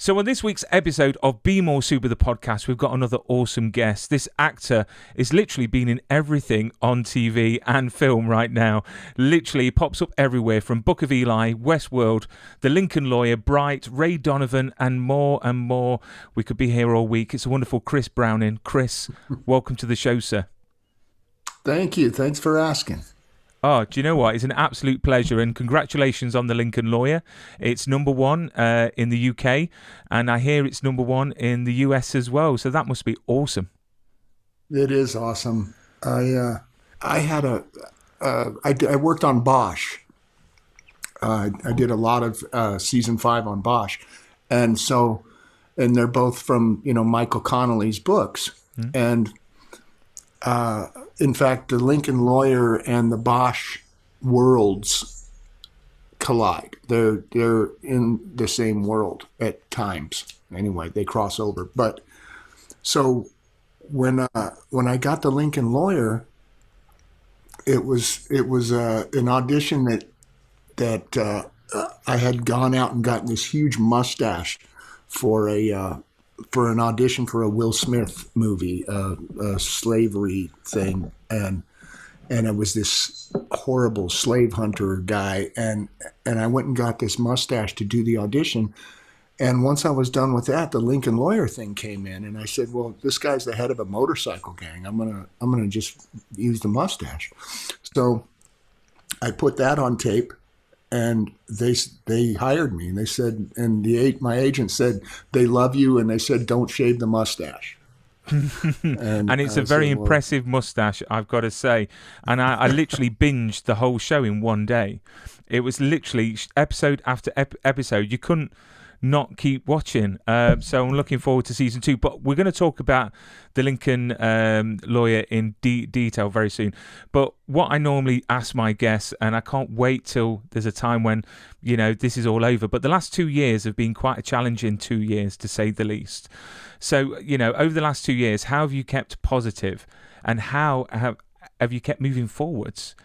So on this week's episode of Be More Super, the podcast, we've got another awesome guest. This actor is literally been in everything on TV and film right now. Literally, he pops up everywhere, from Book of Eli, Westworld, The Lincoln Lawyer, Bright, Ray Donovan, and more and more. We could be here all week. It's a wonderful Chris Browning. Chris, welcome to the show, sir. Thank you. Thanks for asking. Oh, do you know what? It's an absolute pleasure, and congratulations on The Lincoln Lawyer. It's number one in the UK, and I hear it's number one in the US as well, so that must be awesome. It is awesome. I worked on Bosch. I did a lot of season 5 on Bosch, and they're both from Michael Connelly's books, and in fact, the Lincoln Lawyer and the Bosch worlds collide. They're in the same world at times. Anyway, they cross over. But so when I got the Lincoln Lawyer, it was an audition that I had gone out and gotten this huge mustache for an audition for a Will Smith movie, a slavery thing, and it was this horrible slave hunter guy, and I went and got this mustache to do the audition. And once I was done with that, the Lincoln Lawyer thing came in, and I said, "Well, this guy's the head of a motorcycle gang. I'm gonna just use the mustache." So I put that on tape. And they hired me, and they said, and my agent said, they love you, and they said, don't shave the mustache. And it's a very impressive mustache, I've got to say. And I literally binged the whole show in one day. It was literally episode after episode. You couldn't not keep watching. So I'm looking forward to season 2. But we're going to talk about the Lincoln Lawyer in detail very soon. But what I normally ask my guests, and I can't wait till there's a time when, this is all over. But the last 2 years have been quite a challenging 2 years, to say the least. So, over the last 2 years, how have you kept positive, and how have you kept moving forwards,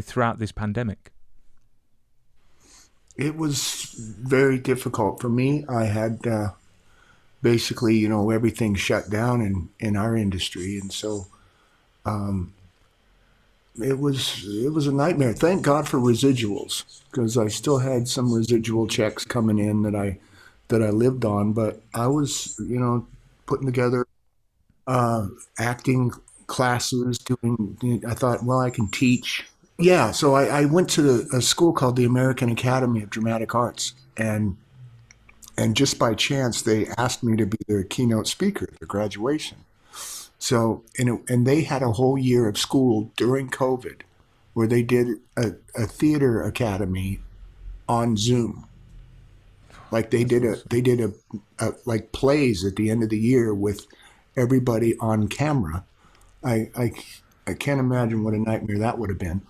throughout this pandemic? It was very difficult for me. I had basically, everything shut down in our industry, and so it was a nightmare. Thank God for residuals, because I still had some residual checks coming in that I lived on. But I was, putting together acting classes. I thought, well, I can teach. Yeah, so I went to a school called the American Academy of Dramatic Arts, and just by chance they asked me to be their keynote speaker at their graduation. So and they had a whole year of school during COVID, where they did a theater academy on Zoom. Like they did a like plays at the end of the year with everybody on camera. I can't imagine what a nightmare that would have been.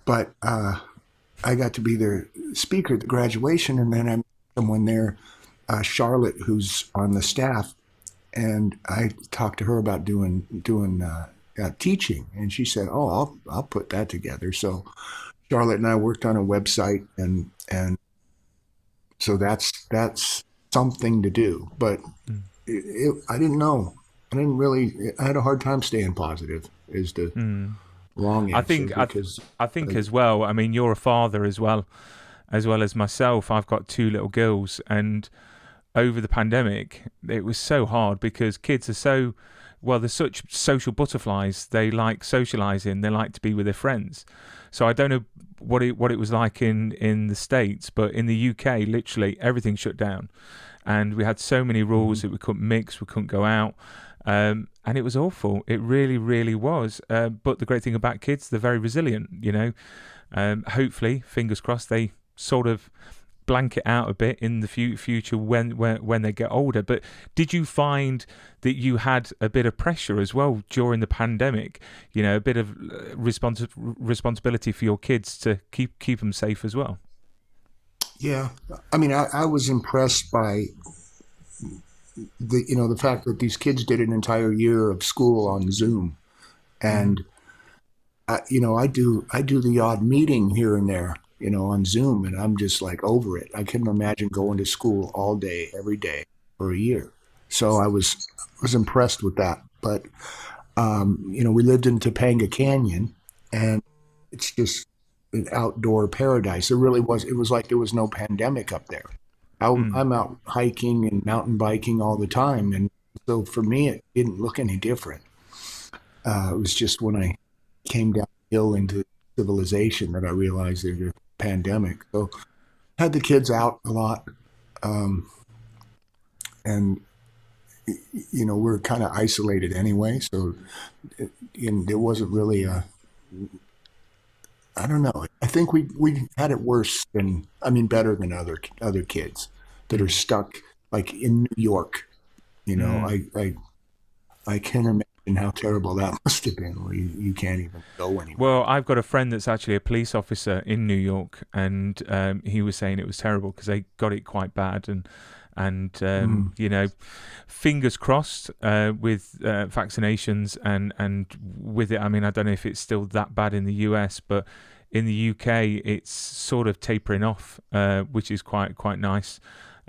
But I got to be their speaker at the graduation, and then I met someone there, Charlotte, who's on the staff, and I talked to her about doing teaching, and she said, "Oh, I'll put that together." So Charlotte and I worked on a website, and so that's something to do. But I didn't know. I had a hard time staying positive. Is the wrong answer. I think as well. I mean, you're a father as well as myself. I've got 2 little girls, and over the pandemic, it was so hard because kids are they're such social butterflies. They like socializing. They like to be with their friends. So I don't know what it was like in the States, but in the UK, literally everything shut down, and we had so many rules that we couldn't mix, we couldn't go out. And it was awful. It really, really was. But the great thing about kids, they're very resilient, hopefully, fingers crossed, they sort of blanket out a bit in the future when they get older. But did you find that you had a bit of pressure as well during the pandemic? A bit of responsibility for your kids to keep them safe as well? Yeah. I mean, I was impressed by the fact that these kids did an entire year of school on Zoom, and I do the odd meeting here and there, on Zoom, and I'm just like over it. I couldn't imagine going to school all day, every day, for a year. So I was impressed with that. But we lived in Topanga Canyon, and it's just an outdoor paradise. It really was. It was like there was no pandemic up there. Mm. I'm out hiking and mountain biking all the time, and so for me, it didn't look any different. It was just when I came downhill into civilization that I realized there's a pandemic. So had the kids out a lot, um, and we're kind of isolated anyway. So there wasn't really a. I don't know. I think we had it worse than, I mean, better than other kids that are Mm. stuck like in New York. Mm. I can't imagine how terrible that must have been, where you can't even go anywhere. Well, I've got a friend that's actually a police officer in New York, and he was saying it was terrible because they got it quite bad, and Mm. fingers crossed with vaccinations and with it. I mean, I don't know if it's still that bad in the US, but in the UK, it's sort of tapering off, which is quite nice,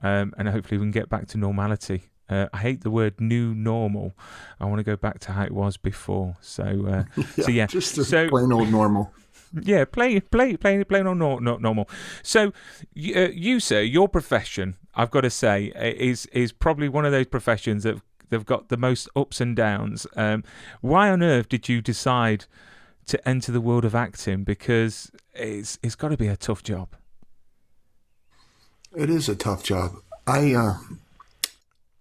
and hopefully we can get back to normality. I hate the word new normal. I want to go back to how it was before. So, Yeah, yeah. just a So plain old normal. yeah, plain or not normal. So, you sir, your profession, I've got to say, is probably one of those professions that they've got the most ups and downs. Why on earth did you decide to enter the world of acting? Because it's got to be a tough job. It is a tough job.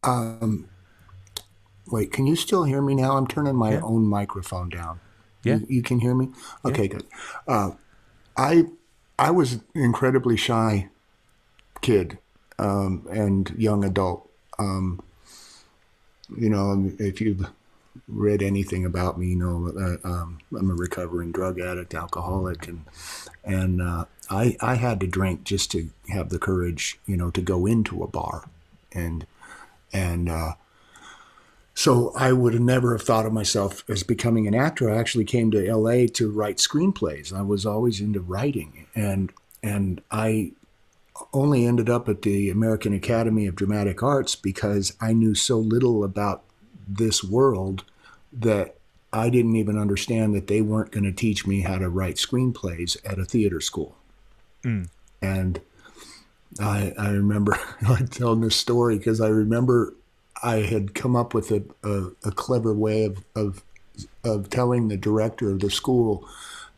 Um, Wait, can you still hear me now? I'm turning my Yeah, own microphone down. yeah, You can hear me? yeah. Okay, good. Uh, I I was an incredibly shy kid, and young adult. Um, if you've read anything about me, I'm a recovering drug addict, alcoholic, and I had to drink just to have the courage, to go into a bar, and and so I would have never have thought of myself as becoming an actor. I actually came to LA to write screenplays. I was always into writing, and I only ended up at the American Academy of Dramatic Arts because I knew so little about this world that I didn't even understand that they weren't going to teach me how to write screenplays at a theater school. Mm. And I remember like telling this story because I remember I had come up with a clever way of telling the director of the school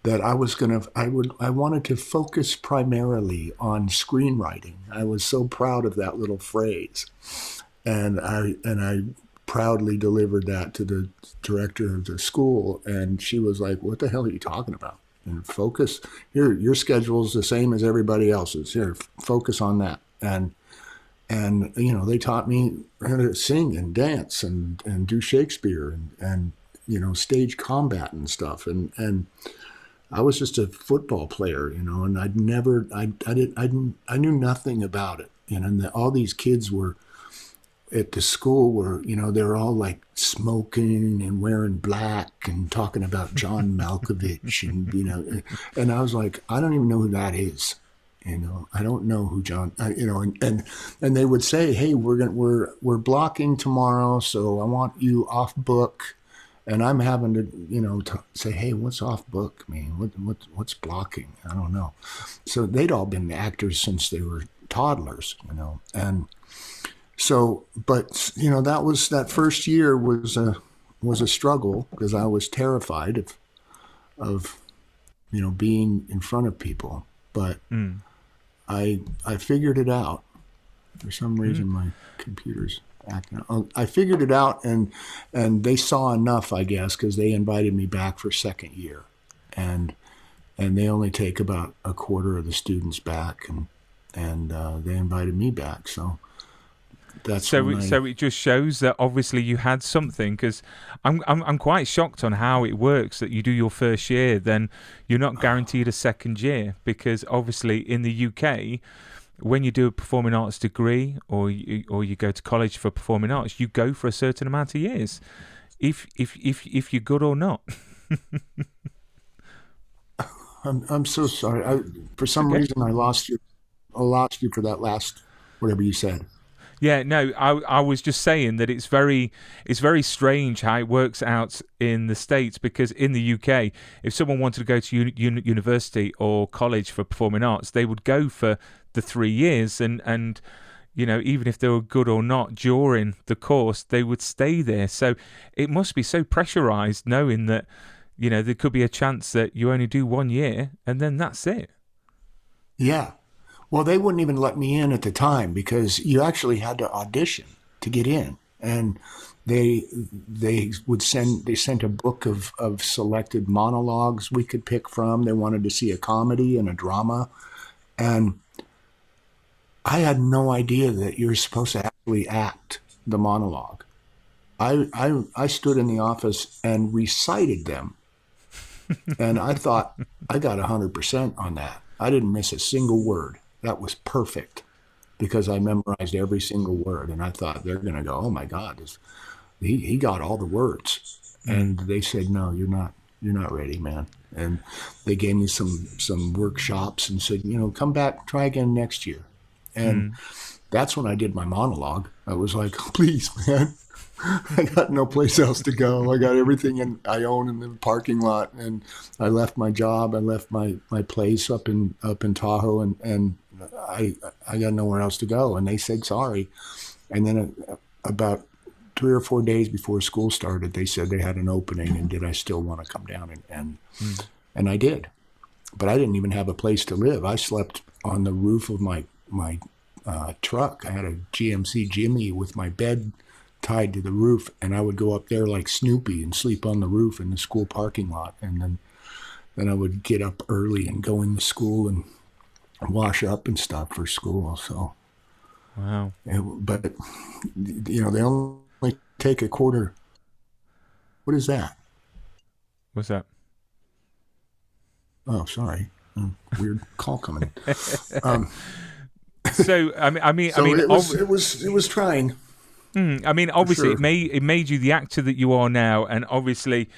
that I wanted to focus primarily on screenwriting. I was so proud of that little phrase, and I proudly delivered that to the director of the school, and she was like, "What the hell are you talking about?" And focus here. Your schedule's the same as everybody else's. Here, focus on that. And they taught me how to sing and dance and do Shakespeare and stage combat and stuff. And I was just a football player, and I knew nothing about it. And all these kids were at the school were, they're all like smoking and wearing black and talking about John Malkovich and I was like, I don't even know who that is. I don't know who John, and they would say, hey, we're blocking tomorrow, so I want you off book. And I'm having to, say, hey, what's off book mean? What's blocking? I don't know. So they'd all been actors since they were toddlers, and so, but that first year was a struggle because I was terrified of being in front of people. But Mm. I figured it out. For some Mm. reason, my computer's acting out. I figured it out, and they saw enough, I guess, because they invited me back for second year, and they only take about a quarter of the students back, and they invited me back. So that's So, when so it just shows that obviously you had something. Because I'm quite shocked on how it works that you do your first year, then you're not guaranteed a second year. Because obviously in the UK, when you do a performing arts degree or you go to college for performing arts, you go for a certain amount of years, if you're good or not. I'm so sorry. For It's some okay. reason I lost you. I lost you for that last whatever you said. Yeah, no, I was just saying that it's very strange how it works out in the States, because in the UK, if someone wanted to go to university or college for performing arts, they would go for the 3 years, and even if they were good or not during the course, they would stay there. So it must be so pressurized knowing that there could be a chance that you only do 1 year and then that's it. Yeah. Well, they wouldn't even let me in at the time because you actually had to audition to get in. And they sent a book of selected monologues we could pick from. They wanted to see a comedy and a drama. And I had no idea that you're supposed to actually act the monologue. I stood in the office and recited them. And I thought I got 100% on that. I didn't miss a single word. That was perfect because I memorized every single word. And I thought they're going to go, oh my God, he got all the words. And they said, no, you're not ready, man. And they gave me some workshops and said, come back, try again next year. And that's when I did my monologue. I was like, please, man, I got no place else to go. I got everything I own in the parking lot, and I left my job. I left my place up in Tahoe, and I got nowhere else to go. And they said sorry. And then about 3 or 4 days before school started, they said they had an opening, and did I still want to come down? And I did, but I didn't even have a place to live. I slept on the roof of my truck. I had a GMC Jimmy with my bed tied to the roof, and I would go up there like Snoopy and sleep on the roof in the school parking lot. And then I would get up early and go into school and wash up and stuff for school. So, wow. But they only take a quarter. What is that? What's that? Oh, sorry. Weird call coming in. So it was trying. I mean, obviously, sure. it made you the actor that you are now, and obviously,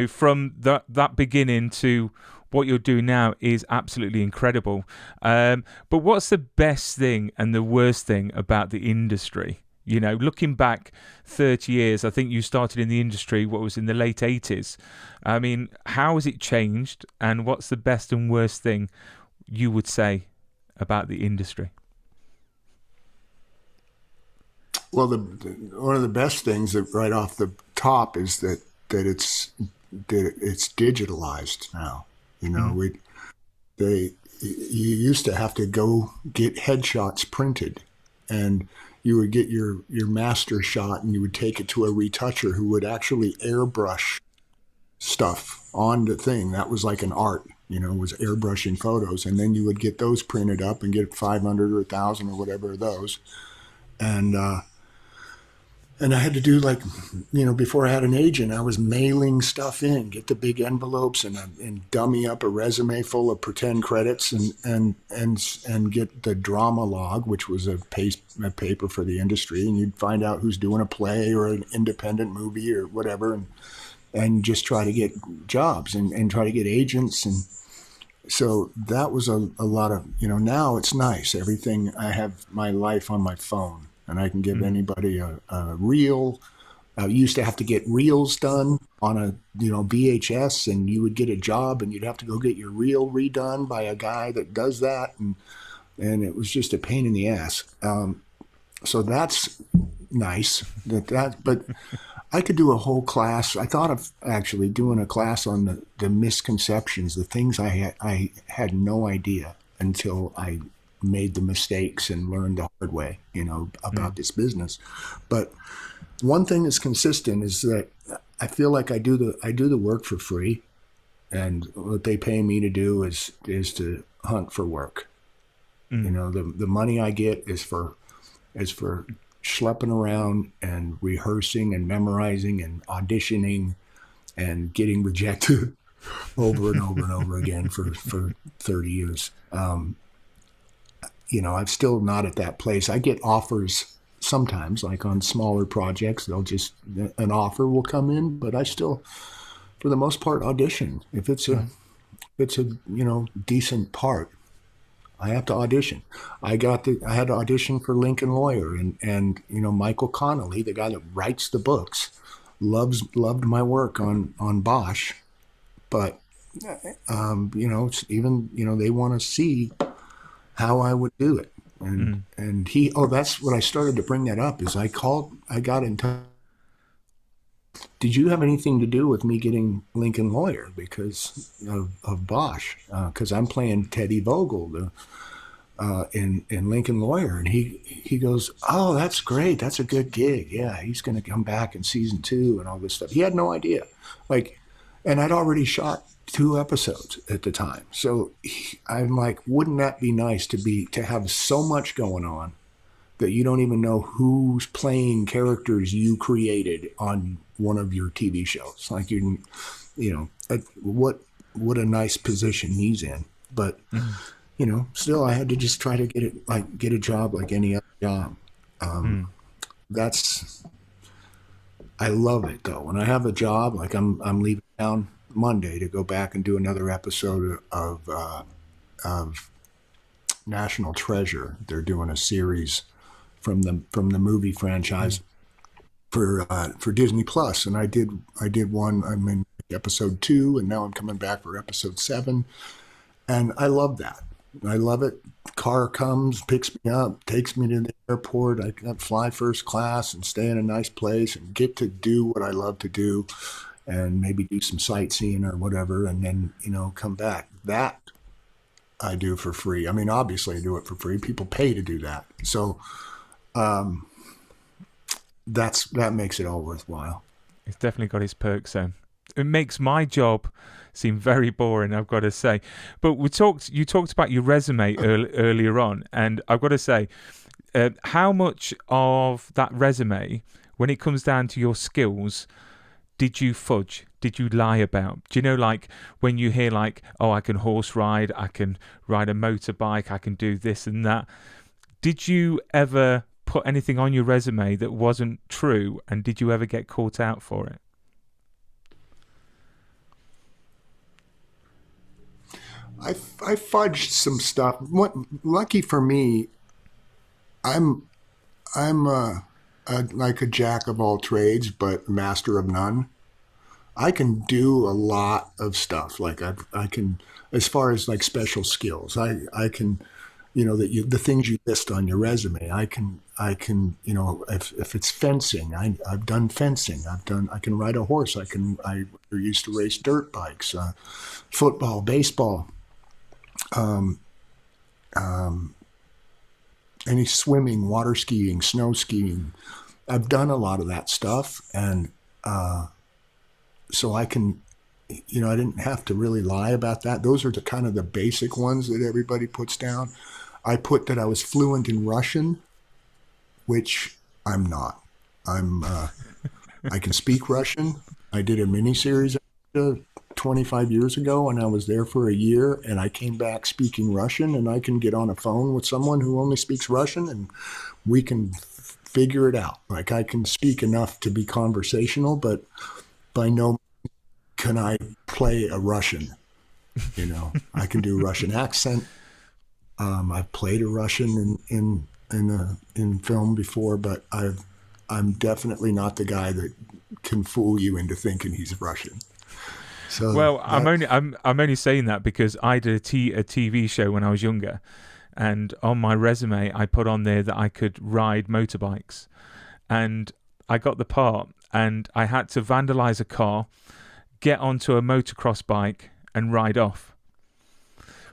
from that beginning to what you're doing now is absolutely incredible. But what's the best thing and the worst thing about the industry? Looking back 30 years, I think you started in the industry, what was in the late 80s. I mean, how has it changed, and what's the best and worst thing you would say about the industry? Well, one of the best things that right off the top is that it's digitalized now. You used to have to go get headshots printed, and you would get your master shot, and you would take it to a retoucher who would actually airbrush stuff on the thing. That was like an art, was airbrushing photos, and then you would get those printed up and get 500 or 1,000 or whatever of those, and I had to do before I had an agent, I was mailing stuff in, get the big envelopes and dummy up a resume full of pretend credits and get the drama log, which was a paper for the industry. And you'd find out who's doing a play or an independent movie or whatever, and just try to get jobs and try to get agents. And so that was a lot of, now it's nice. Everything, I have my life on my phone. And I can give anybody a reel. You used to have to get reels done on a VHS, and you would get a job, and you'd have to go get your reel redone by a guy that does that, and it was just a pain in the ass. So that's nice. But I could do a whole class. I thought of actually doing a class on the misconceptions, the things I had no idea until I made the mistakes and learned the hard way, about this business. But one thing that's consistent is that I feel like I do the work for free, and what they pay me to do is to hunt for work. The money I get is for schlepping around and rehearsing and memorizing and auditioning and getting rejected over and over and over again for 30 years. I'm still not at that place. I get offers sometimes, like on smaller projects, an offer will come in, but I still, for the most part, audition. If it's a decent part, I have to audition. I had to audition for Lincoln Lawyer, and Michael Connolly, the guy that writes the books, loved my work on Bosch, but even they want to see how I would do it. And that's what I started to bring that up is I got in touch. Did you have anything to do with me getting Lincoln Lawyer because of Bosch? Because I'm playing Teddy Vogel in Lincoln Lawyer, and he goes, "Oh, that's great. That's a good gig. Yeah, he's going to come back in season 2 and all this stuff." He had no idea, and I'd already shot 2 episodes at the time, so I'm like, wouldn't that be nice to have so much going on that you don't even know who's playing characters you created on one of your TV shows? Like what a nice position he's in. But still, I had to just try to get a job like any other job. I love it though. When I have a job, like I'm leaving town Monday to go back and do another episode of National Treasure. They're doing a series from the movie franchise for Disney Plus, and I did one. I'm in episode 2, and now I'm coming back for episode 7, and I love that. I love it. Car comes, picks me up, takes me to the airport. I can fly first class and stay in a nice place and get to do what I love to do, and maybe do some sightseeing or whatever, and then come back. That I do for free. I mean, obviously I do it for free. People pay to do that, so. That makes it all worthwhile. It's definitely got its perks then. It makes my job seem very boring, I've got to say. But you talked about your resume earlier on, and I've got to say, how much of that resume, when it comes down to your skills, did you fudge? Did you lie about? Do you know, like when you hear like, oh, I can horse ride, I can ride a motorbike, I can do this and that. Did you ever put anything on your resume that wasn't true, and did you ever get caught out for it? I fudged some stuff. Lucky for me, I'm like a jack of all trades, but master of none. I can do a lot of stuff. Like I can, as far as like special skills, I can. The things you list on your resume, I can, if it's fencing, I've done fencing. I can ride a horse. I used to race dirt bikes, football, baseball, any swimming, water skiing, snow skiing. I've done a lot of that stuff. And, so I can, I didn't have to really lie about that. Those are the kind of the basic ones that everybody puts down. I put that I was fluent in Russian, which I'm not. I can speak Russian. I did a miniseries 25 years ago, and I was there for a year, and I came back speaking Russian, and I can get on a phone with someone who only speaks Russian, and we can figure it out. Like I can speak enough to be conversational, but by no means can I play a Russian. I can do Russian accent. I've played a Russian in film before, but I'm definitely not the guy that can fool you into thinking he's Russian. So well, I'm only saying that because I did a TV show when I was younger, and on my resume I put on there that I could ride motorbikes, and I got the part, and I had to vandalize a car, get onto a motocross bike, and ride off.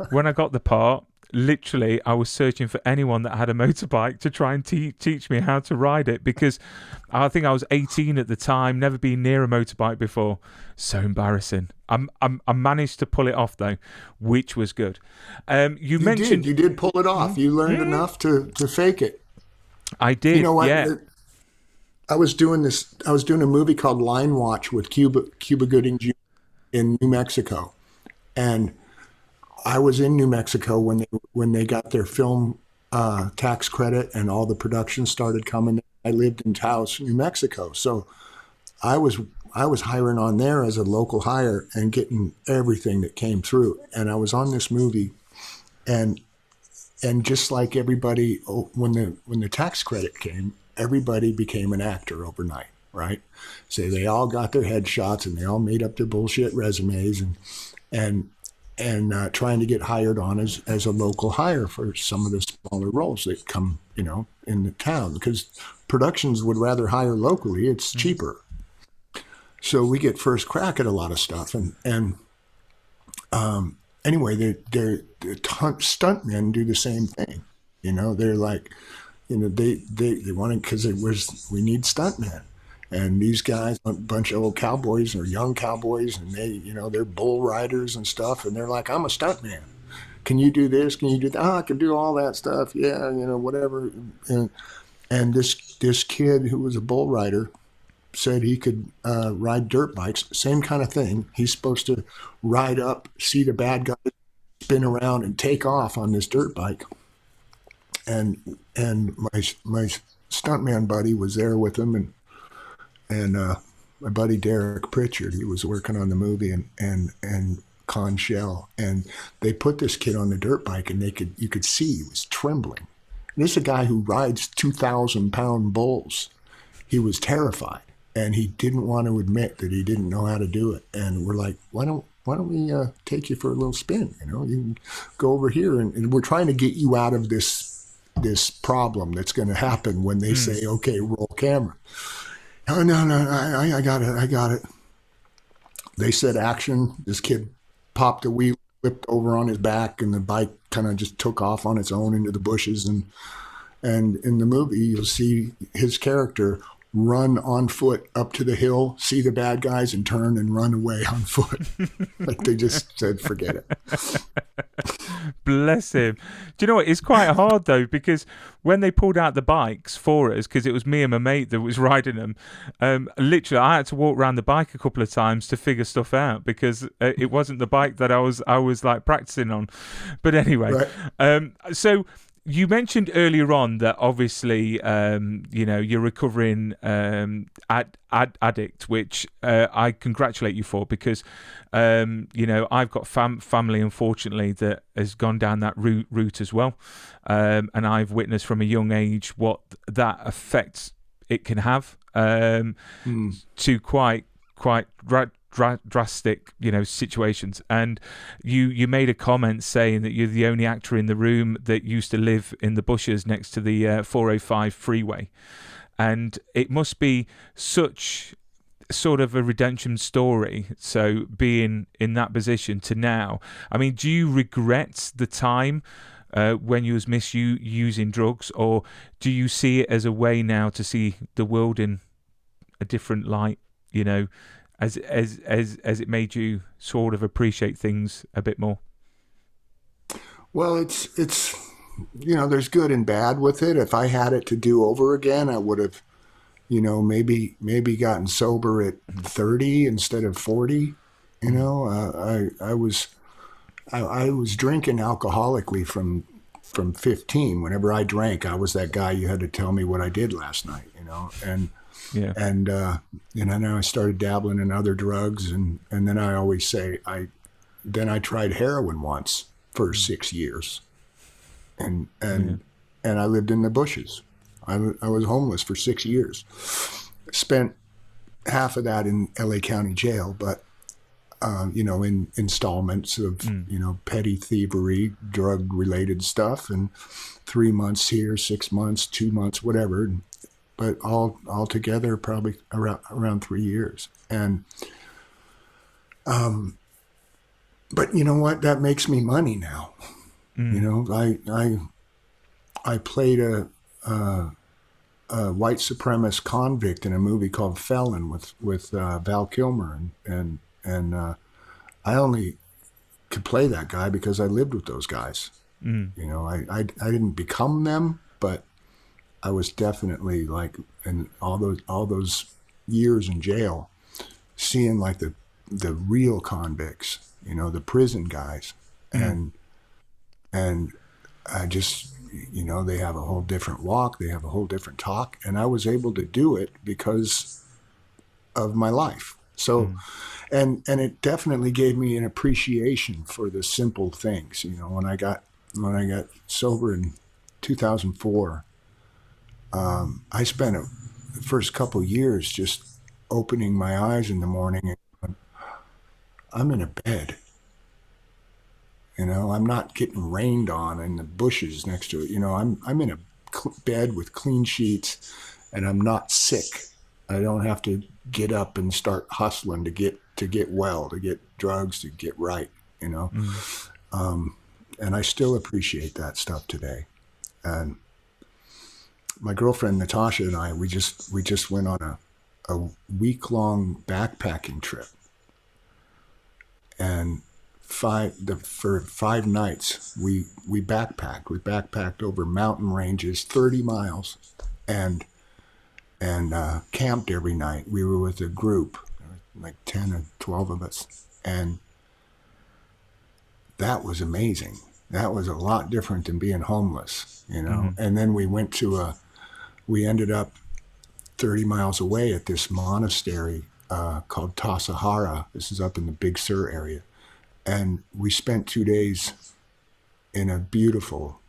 When I got the part, literally, I was searching for anyone that had a motorbike to try and teach me how to ride it, because I think I was 18 at the time, never been near a motorbike before. So embarrassing. I managed to pull it off though, which was good. You mentioned you did pull it off. You learned enough to fake it. I did. You know what? Yeah. I was doing a movie called Line Watch with Cuba Gooding Jr. in New Mexico, and I was in New Mexico when they got their film tax credit and all the production started coming. I lived in Taos, New Mexico, so I was hiring on there as a local hire and getting everything that came through. And I was on this movie, and and just like everybody, when the tax credit came, everybody became an actor overnight, right? So they all got their headshots and they all made up their bullshit resumes and trying to get hired on as a local hire for some of the smaller roles that come, in the town, because productions would rather hire locally. It's cheaper. So we get first crack at a lot of stuff. And anyway, the stuntmen do the same thing. They're like, they wanted, because we need stuntmen. And these guys, a bunch of old cowboys or young cowboys, and they're bull riders and stuff. And they're like, I'm a stuntman. Can you do this? Can you do that? Oh, I can do all that stuff. Yeah, whatever. And this kid who was a bull rider said he could ride dirt bikes, same kind of thing. He's supposed to ride up, see the bad guy, spin around, and take off on this dirt bike. And my stuntman buddy was there with him, and my buddy Derek Pritchard, he was working on the movie, and Con Shell, and they put this kid on the dirt bike, and you could see he was trembling. And this is a guy who rides 2,000-pound bulls. He was terrified, and he didn't want to admit that he didn't know how to do it. And we're like, why don't we take you for a little spin? You can go over here, and we're trying to get you out of this problem that's going to happen when they say, okay, roll camera. Oh, no, I got it. They said action. This kid popped a wheel, flipped over on his back, and the bike kind of just took off on its own into the bushes. And in the movie, you'll see his character run on foot up to the hill, see the bad guys, and turn and run away on foot. Like they just said, forget it. Bless him. Do you know what? It's quite hard though, because when they pulled out the bikes for us, because it was me and my mate that was riding them, literally I had to walk around the bike a couple of times to figure stuff out, because it wasn't the bike that I was like practicing on. But anyway, right. So you mentioned earlier on that obviously, you're recovering addict, which I congratulate you for, because, I've got family, unfortunately, that has gone down that route as well. And I've witnessed from a young age what that effect it can have to quite drastic, situations. And you made a comment saying that you're the only actor in the room that used to live in the bushes next to the 405 freeway, and it must be such sort of a redemption story. So being in that position to now, I mean, do you regret the time when you was misusing drugs, or do you see it as a way now to see the world in a different light, as it made you sort of appreciate things a bit more? Well, it's there's good and bad with it. If I had it to do over again, I would have, maybe gotten sober at 30 instead of 40. I was drinking alcoholically from 15. Whenever I drank, I was that guy you had to tell me what I did last night, and yeah. And now I started dabbling in other drugs, and then I always say I tried heroin once for 6 years, and I lived in the bushes. I was homeless for 6 years. Spent half of that in LA County Jail, but in installments of petty thievery, drug related stuff, and 3 months here, 6 months, 2 months, whatever. But all together, probably around 3 years. And, but you know what? That makes me money now. I played a white supremacist convict in a movie called Felon with Val Kilmer, and I only could play that guy because I lived with those guys. I didn't become them, but I was definitely like, in all those years in jail, seeing like the real convicts, the prison guys, and I just, they have a whole different walk, they have a whole different talk, and I was able to do it because of my life. So, and it definitely gave me an appreciation for the simple things. When I got when I got sober in 2004, I spent the first couple years just opening my eyes in the morning and going, I'm in a bed. I'm not getting rained on in the bushes next to it. I'm in a bed with clean sheets, and I'm not sick. I don't have to get up and start hustling to get well, to get drugs, to get right. And I still appreciate that stuff today. And my girlfriend Natasha and I, we just went on a week-long backpacking trip, and for 5 nights we backpacked. We backpacked over mountain ranges, 30 miles, and camped every night. We were with a group, like 10 or 12 of us, and that was amazing. That was a lot different than being homeless, Mm-hmm. And then we ended up 30 miles away at this monastery called Taos. This is up in the Big Sur area. And we spent 2 days in a beautiful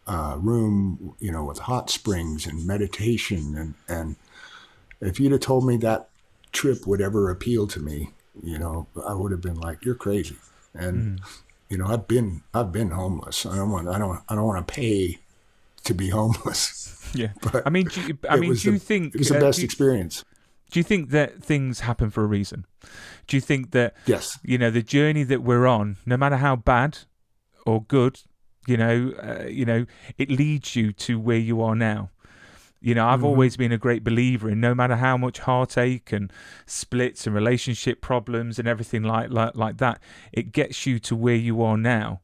room, with hot springs and meditation. And if you'd have told me that trip would ever appeal to me, I would have been like, you're crazy. And, I've been homeless. I don't want to pay to be homeless. Yeah. But I mean, do you think it was the best experience? Do you think that things happen for a reason? Do you think that, yes, the journey that we're on, no matter how bad or good, it leads you to where you are now? I've always been a great believer in, no matter how much heartache and splits and relationship problems and everything like that, it gets you to where you are now,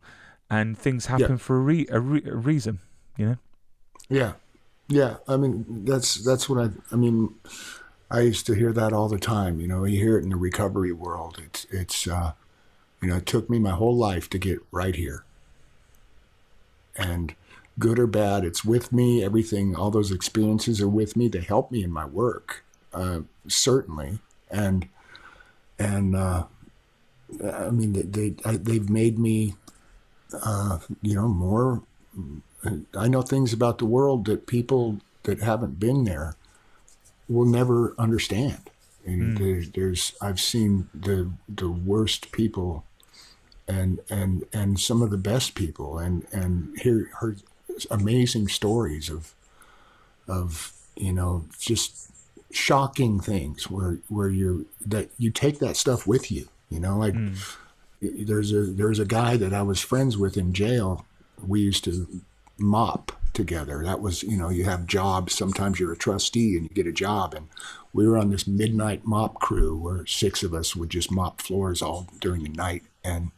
and things happen for a reason. Yeah. I mean, that's what I mean. I used to hear that all the time. You hear it in the recovery world. It's it took me my whole life to get right here. And good or bad, it's with me. Everything, all those experiences are with me to help me in my work, certainly. And I mean, they've made me, more. I know things about the world that people that haven't been there will never understand. And I've seen the worst people and some of the best people, and heard amazing stories of just shocking things where you take that stuff with you. There's a guy that I was friends with in jail. We used to mop together. That was, you have jobs. Sometimes you're a trustee and you get a job. And we were on this midnight mop crew where 6 of us would just mop floors all during the night. And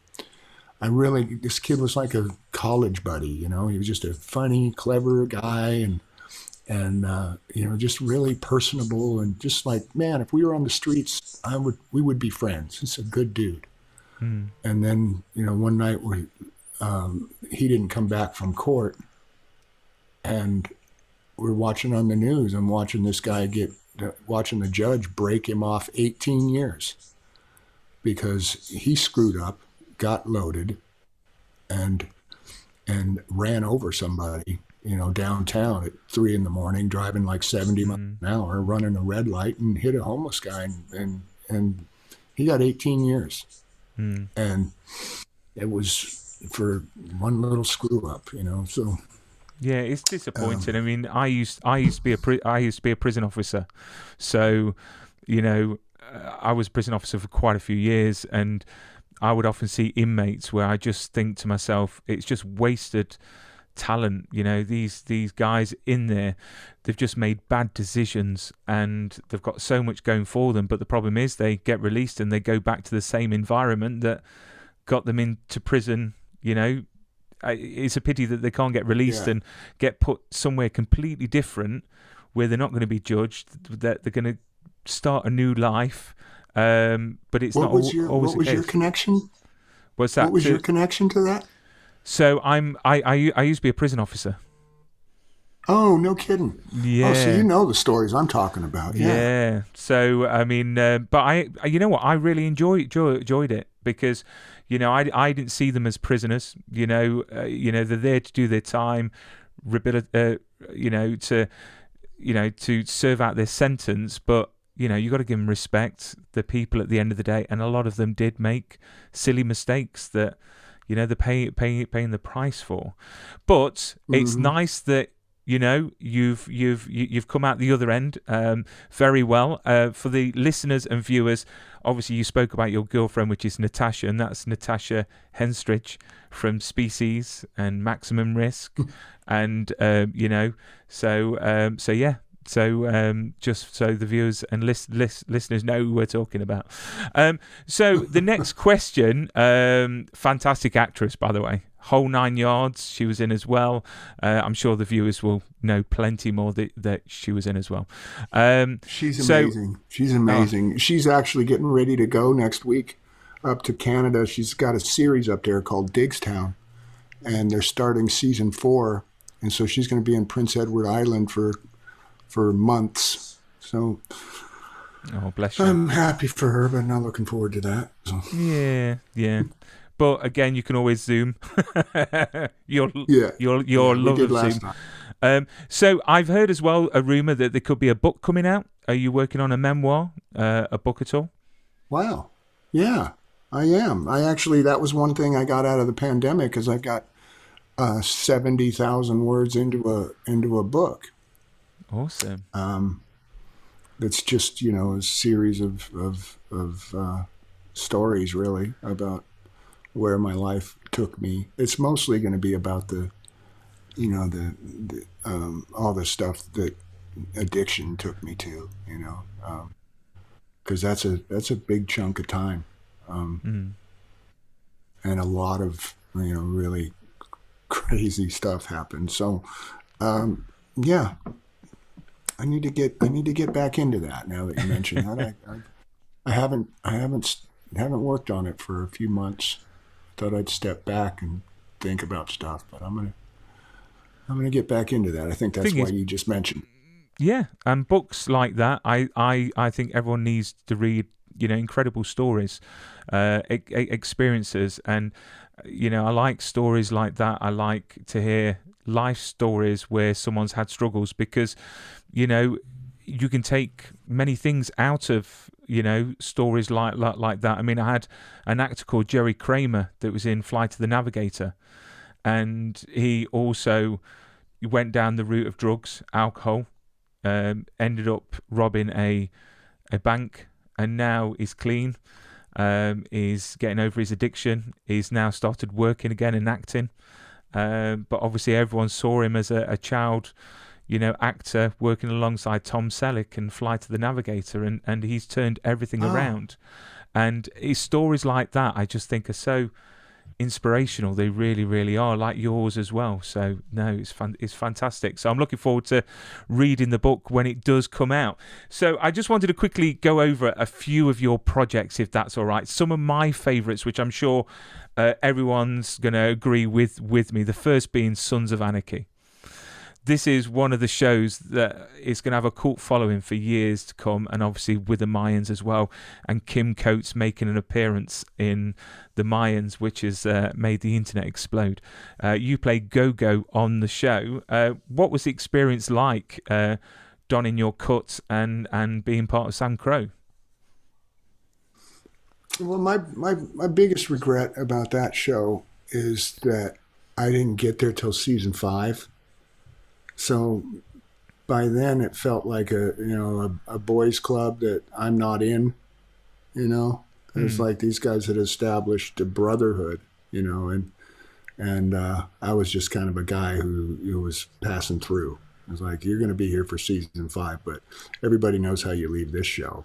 this kid was like a college buddy, he was just a funny, clever guy and just really personable, and just like, man, if we were on the streets, we would be friends. He's a good dude. And then, one night he didn't come back from court, and we're watching on the news. I'm watching this guy watching the judge break him off 18 years because he screwed up, got loaded, and ran over somebody, downtown at 3 a.m, driving like 70 miles an hour, running a red light, and hit a homeless guy, and he got 18 years. And it was for one little screw up, so. Yeah, it's disappointing. I mean, I used to be a prison officer, so I was a prison officer for quite a few years, and I would often see inmates where I just think to myself, it's just wasted talent. These guys in there, they've just made bad decisions, and they've got so much going for them. But the problem is, they get released and they go back to the same environment that got them into prison. It's a pity that they can't get released and get put somewhere completely different, where they're not going to be judged, that they're going to start a new life. But it's not always the case. What was your connection? What's that? What was your connection to that? So I used to be a prison officer. Oh, no kidding. Yeah. Oh, so you know the stories I'm talking about. Yeah. So I mean, but I you know what? I really enjoyed it, because I didn't see them as prisoners. They're there to do their time, to serve out their sentence. But you got to give them respect. The people at the end of the day, and a lot of them did make silly mistakes that they're paying the price for. But it's nice that you've come out the other end very well. For the listeners and viewers, obviously you spoke about your girlfriend, which is Natasha, and that's Natasha Henstridge from Species and Maximum Risk, and so yeah. So just so the viewers and listeners know who we're talking about. So the next question, fantastic actress, by the way. Whole 9 yards, she was in as well. I'm sure the viewers will know plenty more that she was in as well. She's amazing. She's amazing. She's actually getting ready to go next week up to Canada. She's got a series up there called Digstown, and they're starting season 4. And so she's going to be in Prince Edward Island for months. So bless you. I'm happy for her, but not looking forward to that. So. Yeah. But again, you can always Zoom. Your love of Zoom. So I've heard as well a rumor that there could be a book coming out. Are you working on a memoir, a book at all? Wow. Yeah, I am. That was one thing I got out of the pandemic, is I got 70,000 words into a book. Awesome. It's just a series of stories, really, about where my life took me. It's mostly going to be about the all the stuff that addiction took me to, because that's a big chunk of time, and a lot of really crazy stuff happened. So, yeah, I need to get back into that now that you mentioned that. I haven't worked on it for a few months. Thought I'd step back and think about stuff, but I'm gonna get back into that. I think that's why you just mentioned. Yeah, and books like that, I think everyone needs to read. Incredible stories, experiences, and I like stories like that. I like to hear life stories where someone's had struggles, because you can take many things out of stories like that. I mean, I had an actor called Jerry Kramer that was in Flight of the Navigator, and he also went down the route of drugs, alcohol, ended up robbing a bank, and now he's clean. He's getting over his addiction. He's now started working again and acting, but obviously everyone saw him as a child actor working alongside Tom Selleck in Flight of the Navigator, and he's turned everything around. And his stories like that, I just think, are so inspirational. They really, really are, like yours as well. So no, it's fantastic. So I'm looking forward to reading the book when it does come out. So I just wanted to quickly go over a few of your projects, if that's all right. Some of my favorites, which I'm sure everyone's going to agree with me. The first being Sons of Anarchy. This is one of the shows that is going to have a cult following for years to come, and obviously with the Mayans as well, and Kim Coates making an appearance in the Mayans, which has made the internet explode. You play Go-Go on the show. What was the experience like donning your cut and being part of Sam Crow? Well, my biggest regret about that show is that I didn't get there till season 5. So by then it felt like a boys club that I'm not in, It's like these guys had established a brotherhood, and I was just kind of a guy who was passing through. It was like, you're going to be here for season 5, but everybody knows how you leave this show,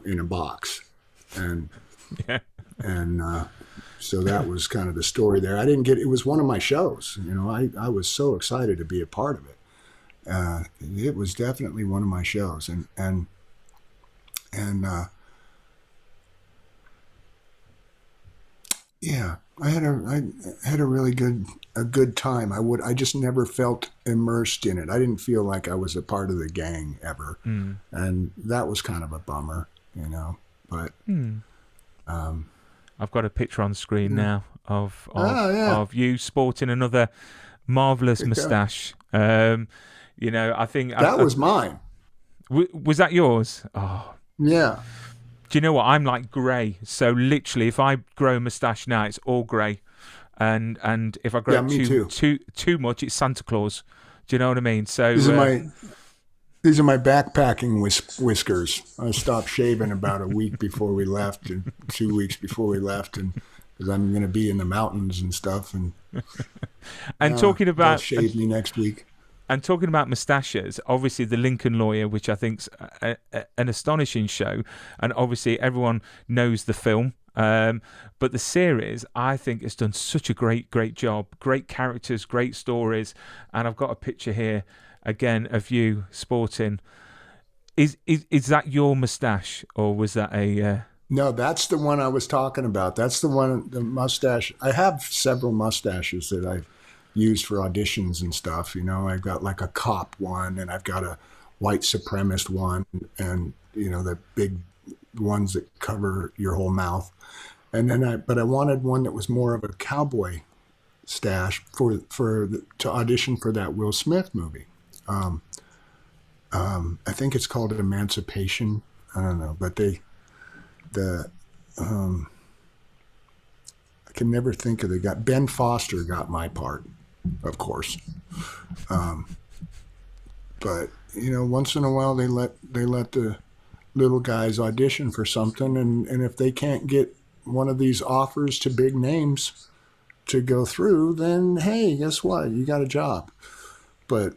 in a box. And, yeah. And so that was kind of the story there. It was one of my shows, I was so excited to be a part of it. It was definitely one of my shows, and yeah, I had a really good time. I just never felt immersed in it. I didn't feel like I was a part of the gang ever, and that was kind of a bummer, But I've got a picture on screen Yeah. now of Oh, yeah. of you sporting another marvelous Yeah. moustache. I think That was mine. was that yours? Oh, Yeah. do you know what? I'm like grey. So literally, if I grow a moustache now, it's all grey, and if I grow Yeah, it me too. too much, it's Santa Claus. Do you know what I mean? So These are my these are my backpacking whiskers. I stopped shaving about a week before we left, and 2 weeks before we left, and because I'm going to be in the mountains and stuff, and and talking they'll about shave me next week. And talking about moustaches, obviously the Lincoln Lawyer, which I think's an astonishing show, and obviously everyone knows the film. But the series, I think, has done such a great job. Great characters, great stories, and I've got a picture here again of you sporting. Is that your moustache, or was that a? No, that's the one I was talking about. That's the one, the mustache. I have several mustaches that I've used for auditions and stuff. I've got like a cop one, and I've got a white supremacist one, and the big ones that cover your whole mouth. And then but I wanted one that was more of a cowboy stash to audition for that Will Smith movie. I think it's called Emancipation. I don't know, but I can never think of the guy. Ben Foster got my part, of course. But once in a while they let the little guys audition for something, and if they can't get one of these offers to big names to go through, then hey, guess what? You got a job. But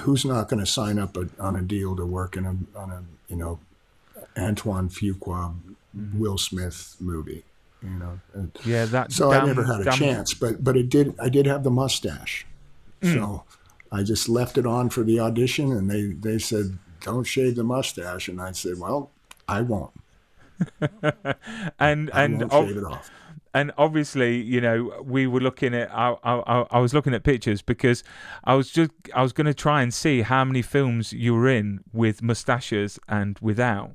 who's not going to sign up on a deal to work on a Antoine Fuqua, Will Smith movie? Yeah, that. So I never had a chance, but I did have the mustache. So I just left it on for the audition, and they said, don't shave the mustache, and I said, well, I won't. and I won't shave it off. And obviously, we were looking at. I was looking at pictures because I was going to try and see how many films you were in with mustaches and without.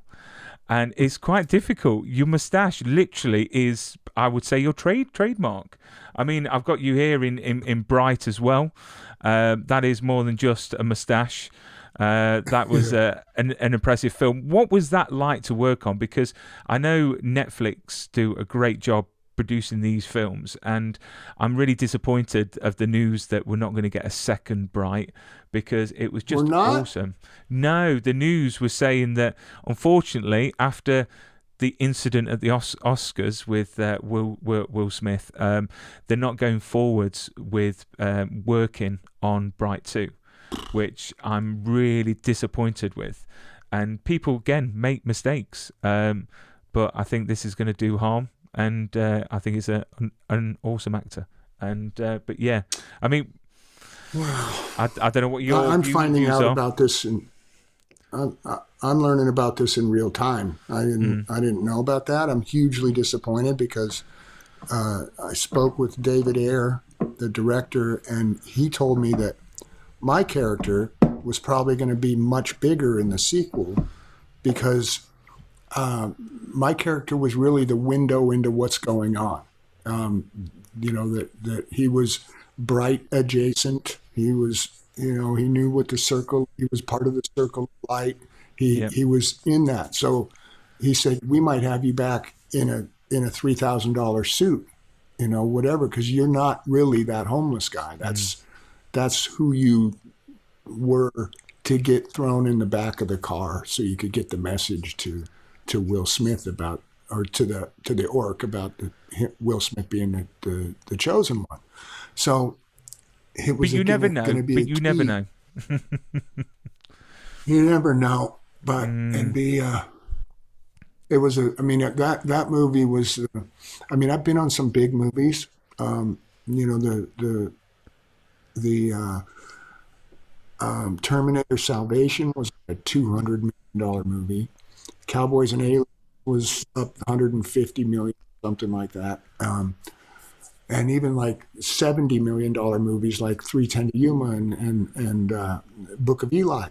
And it's quite difficult. Your moustache literally is, I would say, your trademark. I mean, I've got you here in Bright as well. That is more than just a moustache. That was an impressive film. What was that like to work on? Because I know Netflix do a great job producing these films, and I'm really disappointed of the news that we're not going to get a second Bright, because it was just awesome. No, the news was saying that unfortunately after the incident at the Oscars with Will Smith, they're not going forwards with working on Bright 2, which I'm really disappointed with. And people again make mistakes, but I think this is going to do harm. And I think he's an awesome actor. And but yeah, I mean, I don't know what I'm finding out about this, and I'm learning about this in real time. I didn't know about that. I'm hugely disappointed because I spoke with David Ayer, the director, and he told me that my character was probably going to be much bigger in the sequel because my character was really the window into what's going on. That he was Bright adjacent. He was, he knew what the circle, he was part of the circle of light. He was in that. So he said, we might have you back in a $3,000 suit, whatever, because you're not really that homeless guy. That's who you were to get thrown in the back of the car so you could get the message to Will Smith about, or to the orc about Will Smith being the chosen one. So it was. But you never know. But you never know. You never know. But and it was that movie was. I've been on some big movies. The Terminator Salvation was a $200 million movie. Cowboys and Aliens was up 150 million, something like that. And even like $70 million movies like 310 to Yuma and Book of Eli.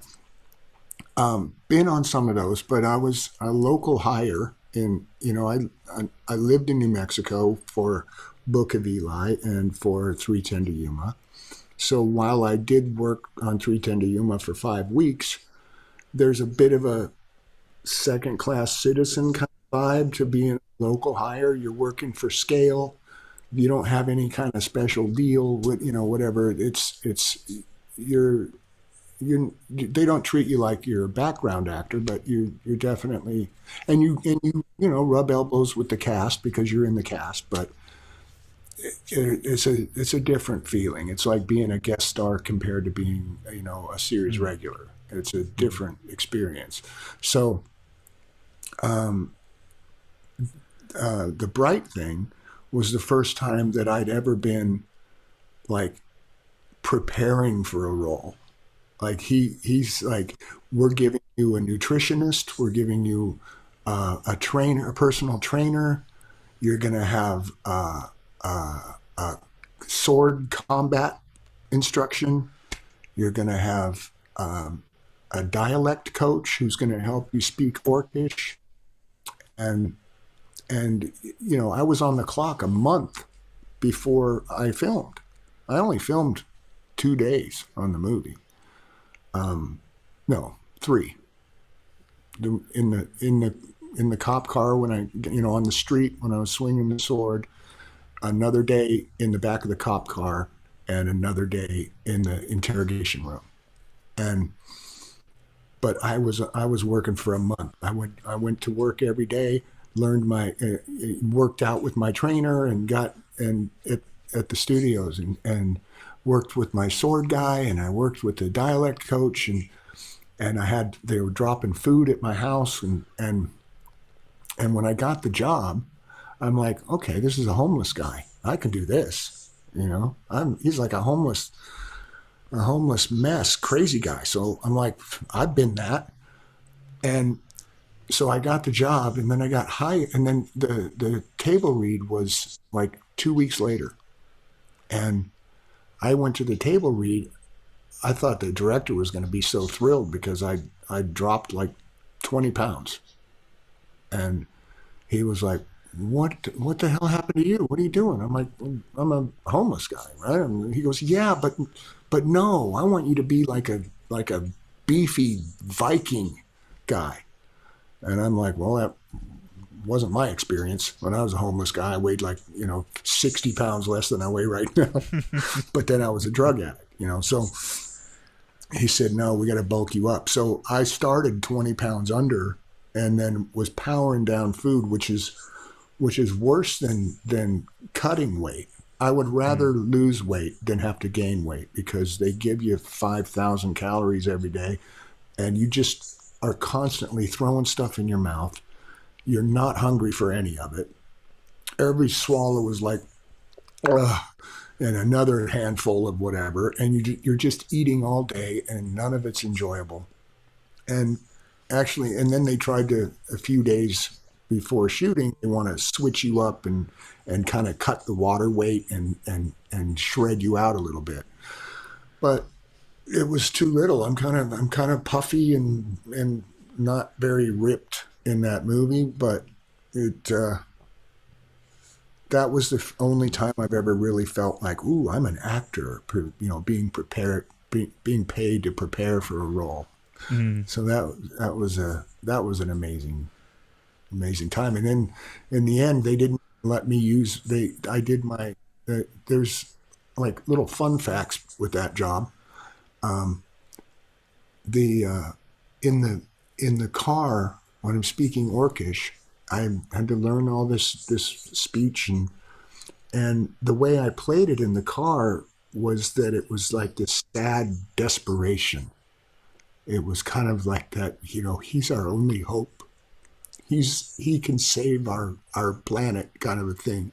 Been on some of those, but I was a local hire in, I lived in New Mexico for Book of Eli and for 310 to Yuma. So while I did work on 310 to Yuma for 5 weeks, there's a bit of a second class citizen kind of vibe to being a local hire. You're working for scale. You don't have any kind of special deal with, whatever. You're, they don't treat you like you're a background actor, but you're definitely, and you rub elbows with the cast because you're in the cast, but it's a different feeling. It's like being a guest star compared to being, a series regular. It's a different experience. So, the Bright thing was the first time that I'd ever been like preparing for a role. Like he's like, we're giving you a nutritionist, we're giving you a trainer, a personal trainer. You're gonna have a sword combat instruction. You're gonna have a dialect coach who's gonna help you speak Orcish, and I was on the clock a month before I filmed. I only filmed 2 days on the movie. No, 3. In the cop car when I, on the street when I was swinging the sword, another day in the back of the cop car, and another day in the interrogation room. But I was working for a month. I went to work every day, learned worked out with my trainer, and at the studios, and worked with my sword guy, and I worked with the dialect coach, and they were dropping food at my house, and when I got the job, I'm like, okay, this is a homeless guy. I can do this. He's like a homeless mess, crazy guy. So I'm like, I've been that. And so I got the job, and then I got hired, and then the table read was like 2 weeks later. And I went to the table read. I thought the director was going to be so thrilled because I dropped like 20 pounds. And he was like, what the hell happened to you? What are you doing? I'm like, I'm a homeless guy, right? And he goes, yeah, but no, I want you to be like a beefy Viking guy. And I'm like, well, that wasn't my experience. When I was a homeless guy, I weighed like, 60 pounds less than I weigh right now. But then I was a drug addict, so he said, no, we got to bulk you up. So I started 20 pounds under, and then was powering down food, which is worse than cutting weight. I would rather lose weight than have to gain weight, because they give you 5,000 calories every day, and you just are constantly throwing stuff in your mouth. You're not hungry for any of it. Every swallow is like, ugh, and another handful of whatever, and you're just eating all day, and none of it's enjoyable. And then they tried to, a few days before shooting, they want to switch you up and kind of cut the water weight and shred you out a little bit. But it was too little. I'm kind of puffy and not very ripped in that movie, but that was the only time I've ever really felt like, ooh, I'm an actor, being prepared, being paid to prepare for a role. So that was an amazing time. And then in the end, they didn't let me use. I did my. There's like little fun facts with that job. In the car when I'm speaking Orcish, I had to learn all this speech, and the way I played it in the car was that it was like this sad desperation. It was kind of like that, he's our only hope. He can save our planet, kind of a thing.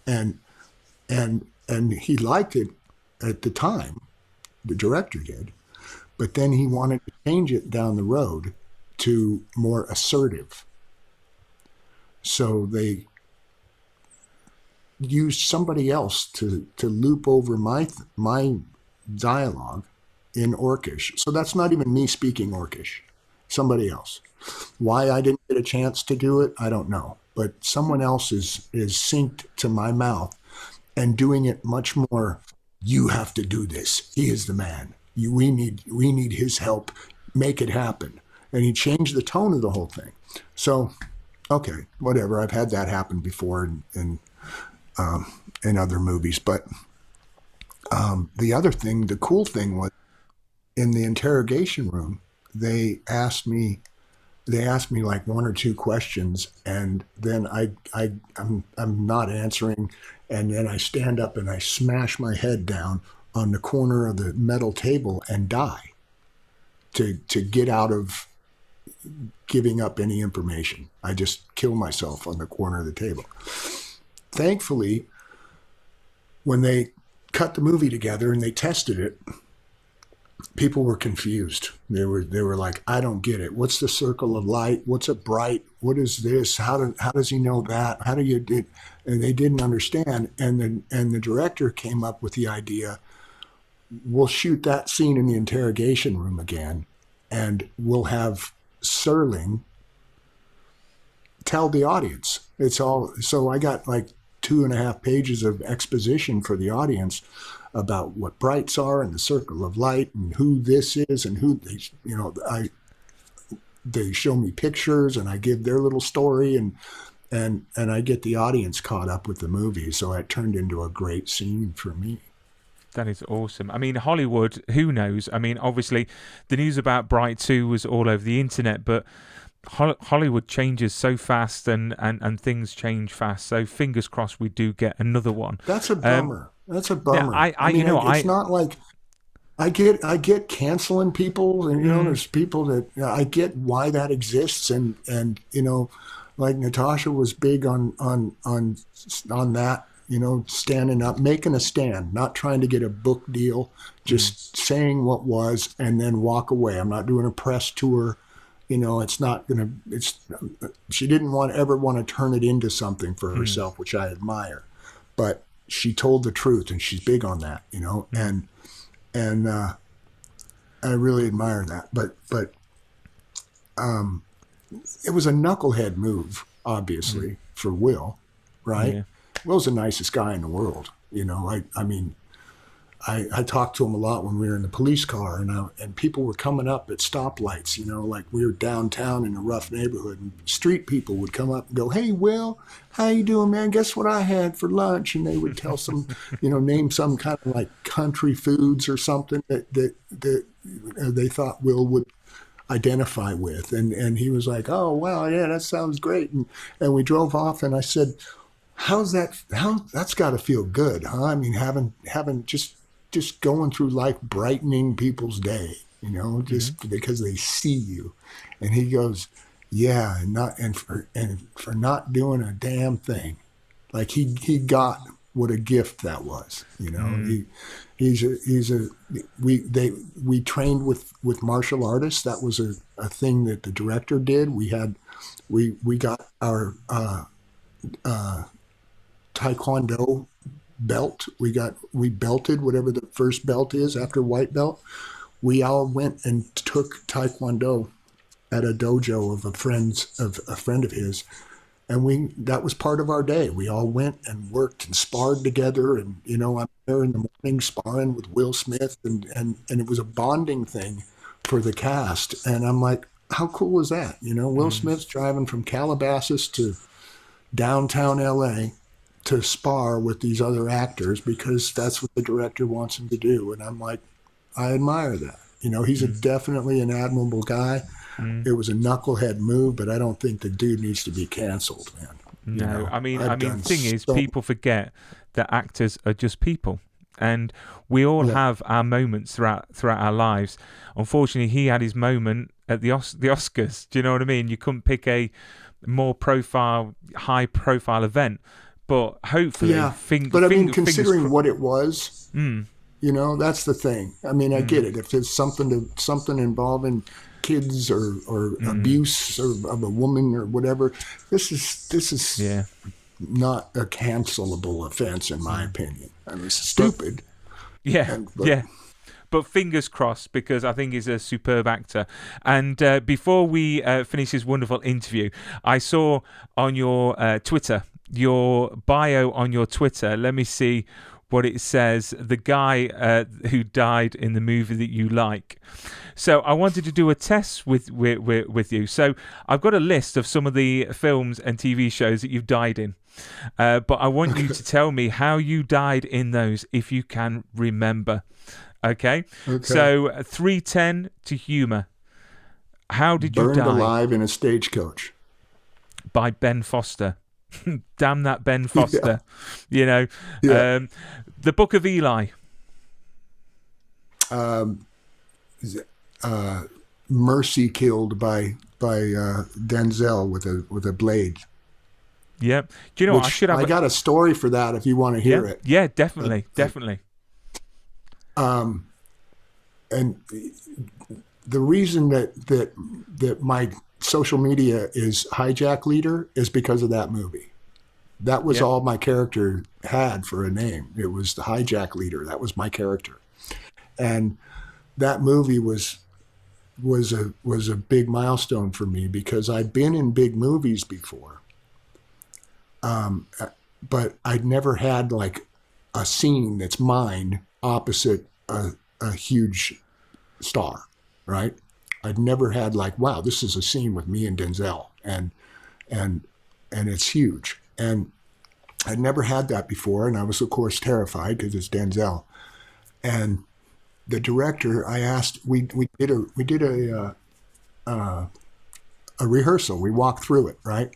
And he liked it at the time, the director did, but then he wanted to change it down the road to more assertive. So they used somebody else to loop over my dialogue in Orcish. So that's not even me speaking Orcish. somebody else. Why I didn't get a chance to do it, I don't know. But someone else is synced to my mouth and doing it much more. You have to do this. He is the man. We need his help. Make it happen. And he changed the tone of the whole thing. So, okay, whatever. I've had that happen before in other movies. But the other thing, the cool thing was, in the interrogation room, they asked me like one or two questions, and then I'm not answering, and then I stand up and I smash my head down on the corner of the metal table and die to get out of giving up any information. I just kill myself on the corner of the table. Thankfully, when they cut the movie together and they tested it, people were confused. They were like, I don't get it. What's the circle of light? What's a bright? What is this? How does he know that? How do you do? And they didn't understand. And the director came up with the idea, we'll shoot that scene in the interrogation room again, and we'll have Serling tell the audience. It's all, so I got like 2.5 pages of exposition for the audience about what brights are and the circle of light and who this is and who they, they show me pictures and I give their little story and I get the audience caught up with the movie. So it turned into a great scene for me. That is awesome. I mean, Hollywood, who knows? I mean, obviously, the news about Bright 2 was all over the internet, but Hollywood changes so fast and things change fast. So fingers crossed we do get another one. That's a bummer. That's a bummer. Yeah, it's not like I get canceling people, and there's people that I get why that exists, and like Natasha was big on that. Standing up, making a stand, not trying to get a book deal, just saying what was, and then walk away. I'm not doing a press tour. It's not going to, she didn't ever want to turn it into something for herself, which I admire. But she told the truth, and she's big on that, and I really admire that. But it was a knucklehead move, obviously, for Will, right? Yeah. Will's the nicest guy in the world. I talked to him a lot when we were in the police car, and people were coming up at stoplights, like we were downtown in a rough neighborhood, and street people would come up and go, "Hey, Will, how you doing, man? Guess what I had for lunch?" And they would tell some, name some kind of like country foods or something that they thought Will would identify with. And he was like, "Oh, wow, yeah, that sounds great." And we drove off, and I said, that's got to feel good, huh? I mean, having just going through life, brightening people's day, just because they see you. And he goes, "Yeah, and for not doing a damn thing." Like he got what a gift that was, we trained with martial artists. That was a thing that the director did. We got our Taekwondo belt. We belted whatever the first belt is after white belt. We all went and took Taekwondo at a dojo of a friend of his, and that was part of our day. We all went and worked and sparred together, and I'm there in the morning sparring with Will Smith, and it was a bonding thing for the cast. And I'm like, how cool was that? Will Smith's driving from Calabasas to downtown LA to spar with these other actors because that's what the director wants him to do. And I'm like, I admire that. He's definitely an admirable guy. It was a knucklehead move, but I don't think the dude needs to be canceled, man. No, I mean, the thing is, people forget that actors are just people. And we all have our moments throughout our lives. Unfortunately, he had his moment at the Oscars. Do you know what I mean? You couldn't pick a more high-profile event. But hopefully, considering what it was, that's the thing. I mean, I get it. If there's something involving kids or abuse of a woman or whatever, this is not a cancelable offense in my opinion. I mean, it's stupid. Yeah. but fingers crossed, because I think he's a superb actor. And before we finish this wonderful interview, I saw on your Twitter, your bio on your Twitter, let me see what it says, the guy who died in the movie that you like. So I wanted to do a test with you. So I've got a list of some of the films and TV shows that you've died in. But I want you to tell me how you died in those, if you can remember. Okay? So 3:10 to Yuma. How did you die? Burned alive in a stagecoach. By Ben Foster. Damn that Ben Foster. Yeah. You know. Yeah. The Book of Eli. Mercy killed by Denzel with a blade. Yep. Do you know what? I got a story for that if you want to hear it. Yeah, definitely. Definitely. And the reason that my social media is hijack leader is because of that movie. That was all my character had for a name. It was the hijack leader. That was my character. And that movie was a big milestone for me, because I'd been in big movies before. But I'd never had like a scene that's mine opposite a huge star, right? I'd never had like, wow, this is a scene with me and Denzel, and it's huge. And I'd never had that before, and I was of course terrified because it's Denzel. And the director, I asked, we did a rehearsal. We walked through it, right?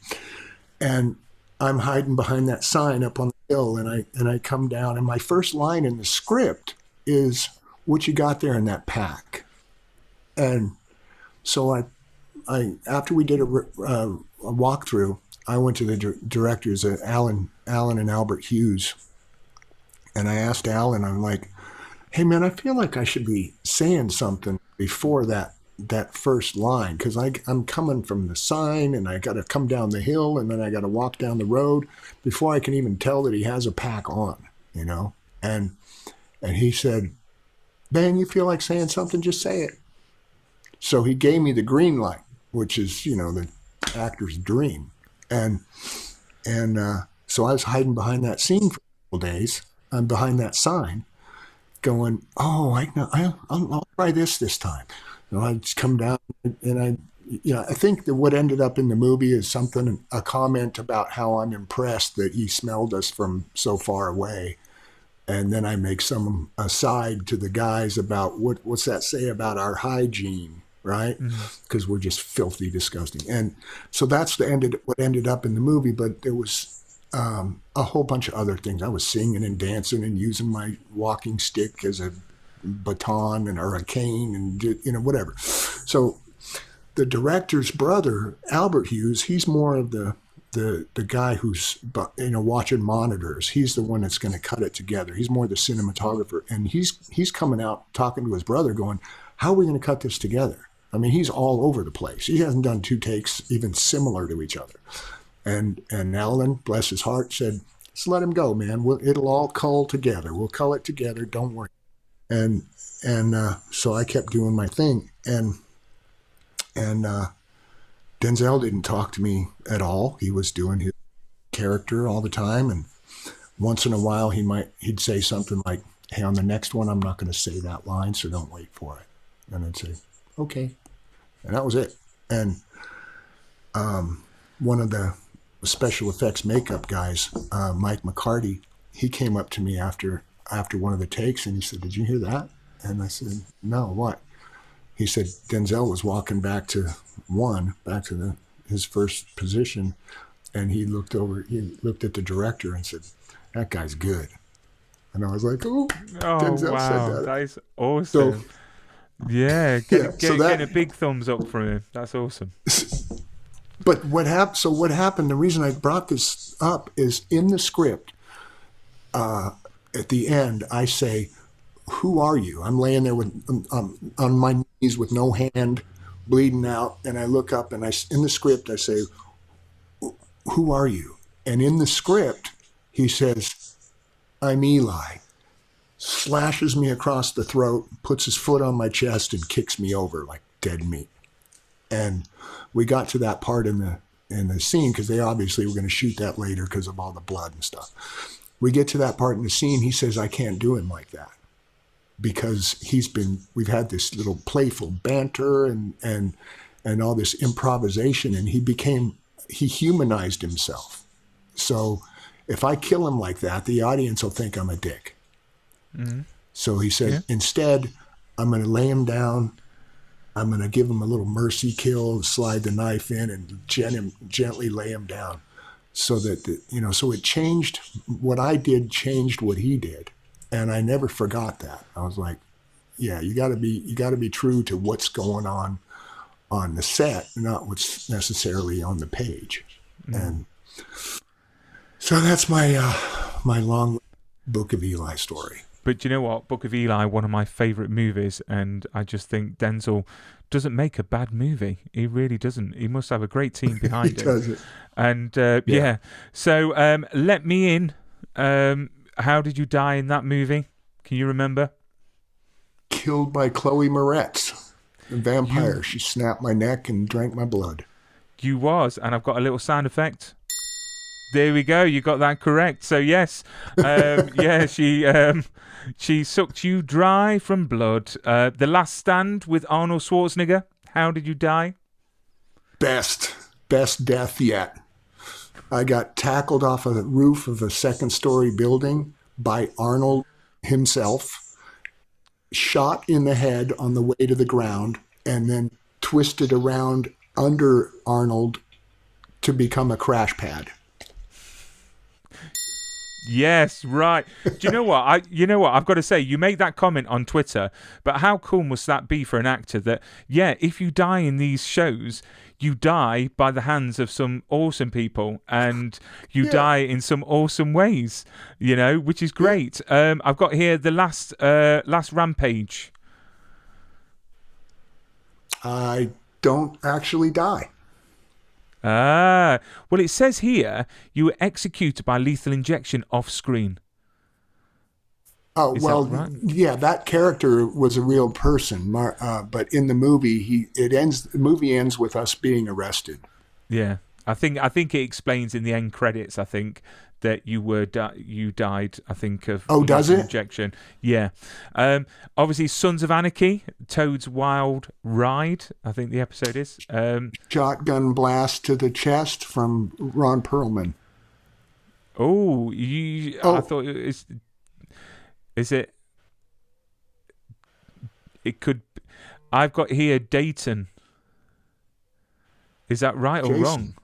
And I'm hiding behind that sign up on the hill, and I come down, and my first line in the script is, "What you got there in that pack?" And so I after we did a walkthrough, I went to the directors, Alan and Albert Hughes, and I asked Alan, I'm like, "Hey man, I feel like I should be saying something before that first line, because I'm coming from the sign, and I got to come down the hill, and then I got to walk down the road before I can even tell that he has a pack on, you know." And he said, "Ben, you feel like saying something? Just say it." So he gave me the green light, which is, you know, the actor's dream. And so I was hiding behind that scene for a couple days. I'm behind that sign going, "Oh, I'll try this time." You know, I just come down, and I think that what ended up in the movie is a comment about how I'm impressed that he smelled us from so far away. And then I make some aside to the guys about what's that say about our hygiene, right? Because we're just filthy, disgusting. And so that's what ended up in the movie. But there was a whole bunch of other things. I was singing and dancing and using my walking stick as a baton or a cane, and, you know, whatever. So the director's brother, Albert Hughes, he's more of the guy who's, you know, watching monitors. He's the one that's going to cut it together. He's more the cinematographer, and he's coming out talking to his brother, going, "How are we going to cut this together?" I mean, he's all over the place. He hasn't done two takes even similar to each other. And Alan, bless his heart, said, "Just let him go, man. It'll all cull together. We'll cull it together. Don't worry." And so I kept doing my thing, and Denzel didn't talk to me at all. He was doing his character all the time, and once in a while he'd say something like, "Hey, on the next one, I'm not going to say that line, so don't wait for it." And I'd say, "Okay," and that was it. And one of the special effects makeup guys, Mike McCarty, he came up to me after one of the takes, and he said, "Did you hear that?" And I said, "No, what?" He said, "Denzel was walking back to his first position, and he looked at the director and said, 'That guy's good.'" And I was like, "Oh, Denzel wow, said that." That is awesome. So, getting a big thumbs up from him. That's awesome. But what happened, the reason I brought this up is in the script, at the end, I say, "Who are you?" I'm laying there on my knees with no hand, bleeding out, and I look up, and in the script I say, "Who are you?" And in the script he says, "I'm Eli." slashes me across the throat, puts his foot on my chest, and kicks me over like dead meat. And we got to that part in the scene because they obviously were going to shoot that later because of all the blood and stuff. We get to that part in the scene. He says, I can't do him like that because we've had this little playful banter and all this improvisation, and he humanized himself. So if I kill him like that, the audience will think I'm a dick. Mm-hmm. So he said, instead, I'm going to lay him down. I'm going to give him a little mercy kill, slide the knife in, and gently lay him down, so that so it changed. What I did changed what he did, and I never forgot that. I was like, yeah, you got to be true to what's going on the set, not what's necessarily on the page. Mm. And so that's my my long Book of Eli story. But you know what? Book of Eli, one of my favourite movies, and I just think Denzel doesn't make a bad movie. He really doesn't. He must have a great team behind him. Does it. And yeah. So let me in. How did you die in that movie? Can you remember? Killed by Chloe Moretz, a vampire. She snapped my neck and drank my blood. You was, and I've got a little sound effect. There we go. You got that correct. So yes, yeah, she sucked you dry from blood. The Last Stand with Arnold Schwarzenegger. How did you die? Best death yet. I got tackled off of the roof of a second-story building by Arnold himself, shot in the head on the way to the ground, and then twisted around under Arnold to become a crash pad. Yes, right. Do you know what? I've got to say, you make that comment on Twitter, but how cool must that be for an actor that, yeah, if you die in these shows, you die by the hands of some awesome people and you die in some awesome ways, which is great. I've got here the last Rampage. I don't actually die. Well, it says here you were executed by lethal injection off screen. Oh, well, right? Yeah, that character was a real person, but in the movie, the movie ends with us being arrested. Yeah, I think it explains in the end credits. I think that you died. I think of does it? Injection. Yeah. Obviously, Sons of Anarchy, Toad's Wild Ride. I think the episode is shotgun blast to the chest from Ron Perlman. I thought it was. Is it? It could. I've got here Dayton. Is that right or wrong?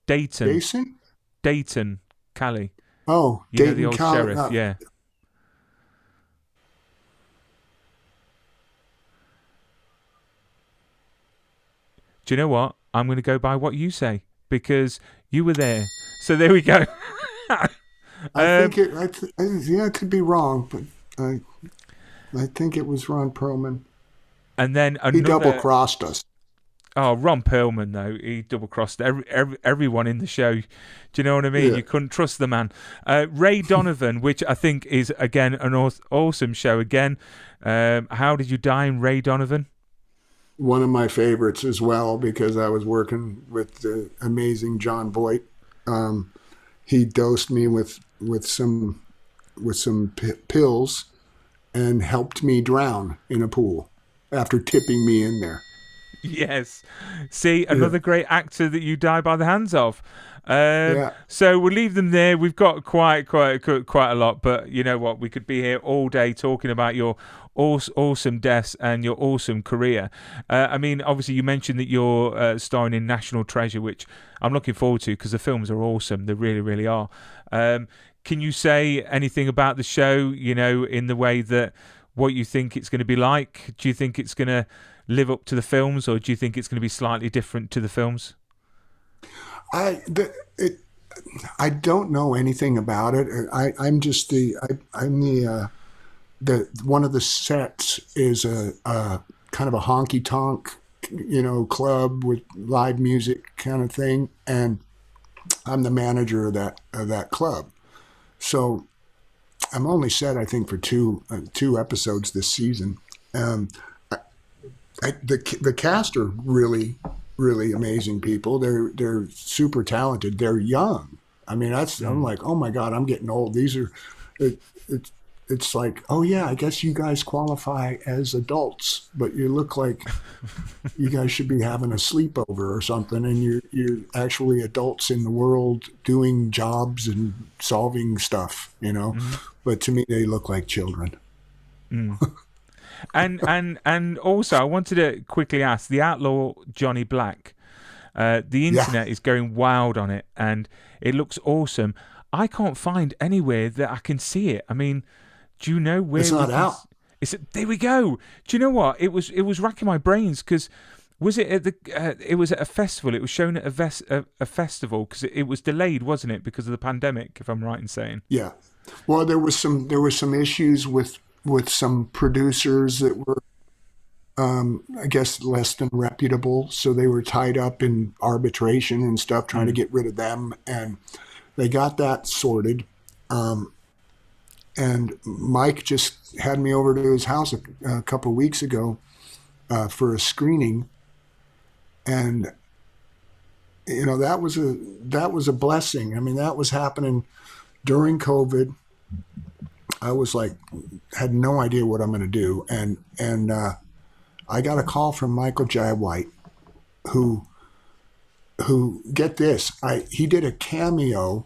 Dayton. Jason? Dayton. Callie. Oh, you know the old sheriff, yeah. Do you know what? I'm going to go by what you say because you were there. So there we go. I think it could be wrong, but I think it was Ron Perlman. And then he double-crossed us. Oh, Ron Perlman, though, he double-crossed everyone in the show. Do you know what I mean? Yeah. You couldn't trust the man. Ray Donovan, which I think is, again, an awesome show. Again, how did you die in Ray Donovan? One of my favorites as well, because I was working with the amazing John Voight. He dosed me with some pills and helped me drown in a pool after tipping me in there. Yes. See, another great actor that you die by the hands of. So we'll leave them there. We've got quite a lot, but you know what? We could be here all day talking about your awesome deaths and your awesome career. I mean, obviously, you mentioned that you're starring in National Treasure, which I'm looking forward to because the films are awesome. They really, really are. Can you say anything about the show, in the way that what you think it's going to be like? Do you think it's going to live up to the films, or do you think it's going to be slightly different to the films? I don't know anything about it. I'm just the one of the sets is a kind of a honky tonk, club with live music kind of thing, and I'm the manager of that club. So I'm only set, I think, for two episodes this season. Um, the cast are really, really amazing people. They're super talented. They're young. I mean, I'm Mm. like, oh my God, I'm getting old. These are, it, it, it's like, oh yeah, I guess you guys qualify as adults, but you look like you guys should be having a sleepover or something, and you're actually adults in the world doing jobs and solving stuff, you know. Mm. But to me, they look like children. Mm. And also, I wanted to quickly ask the outlaw Johnny Black. The Yeah, internet is going wild on it, and it looks awesome. I can't find anywhere that I can see it. I mean, do you know it's where we not can? out. There we go. Do you know what? It was racking my brains because was it at the? It was at a festival. It was shown at a festival because it was delayed, wasn't it, because of the pandemic? If I'm right in saying. Yeah. Well, there was some issues with some producers that were, I guess, less than reputable. So they were tied up in arbitration and stuff, trying to Mm. get rid of them, and they got that sorted. Um, and Mike just had me over to his house a couple of weeks ago for a screening, and that was a blessing. I mean, that was happening during COVID. I was like, had no idea what I'm going to do, and I got a call from Michael Jai White, who get this, he did a cameo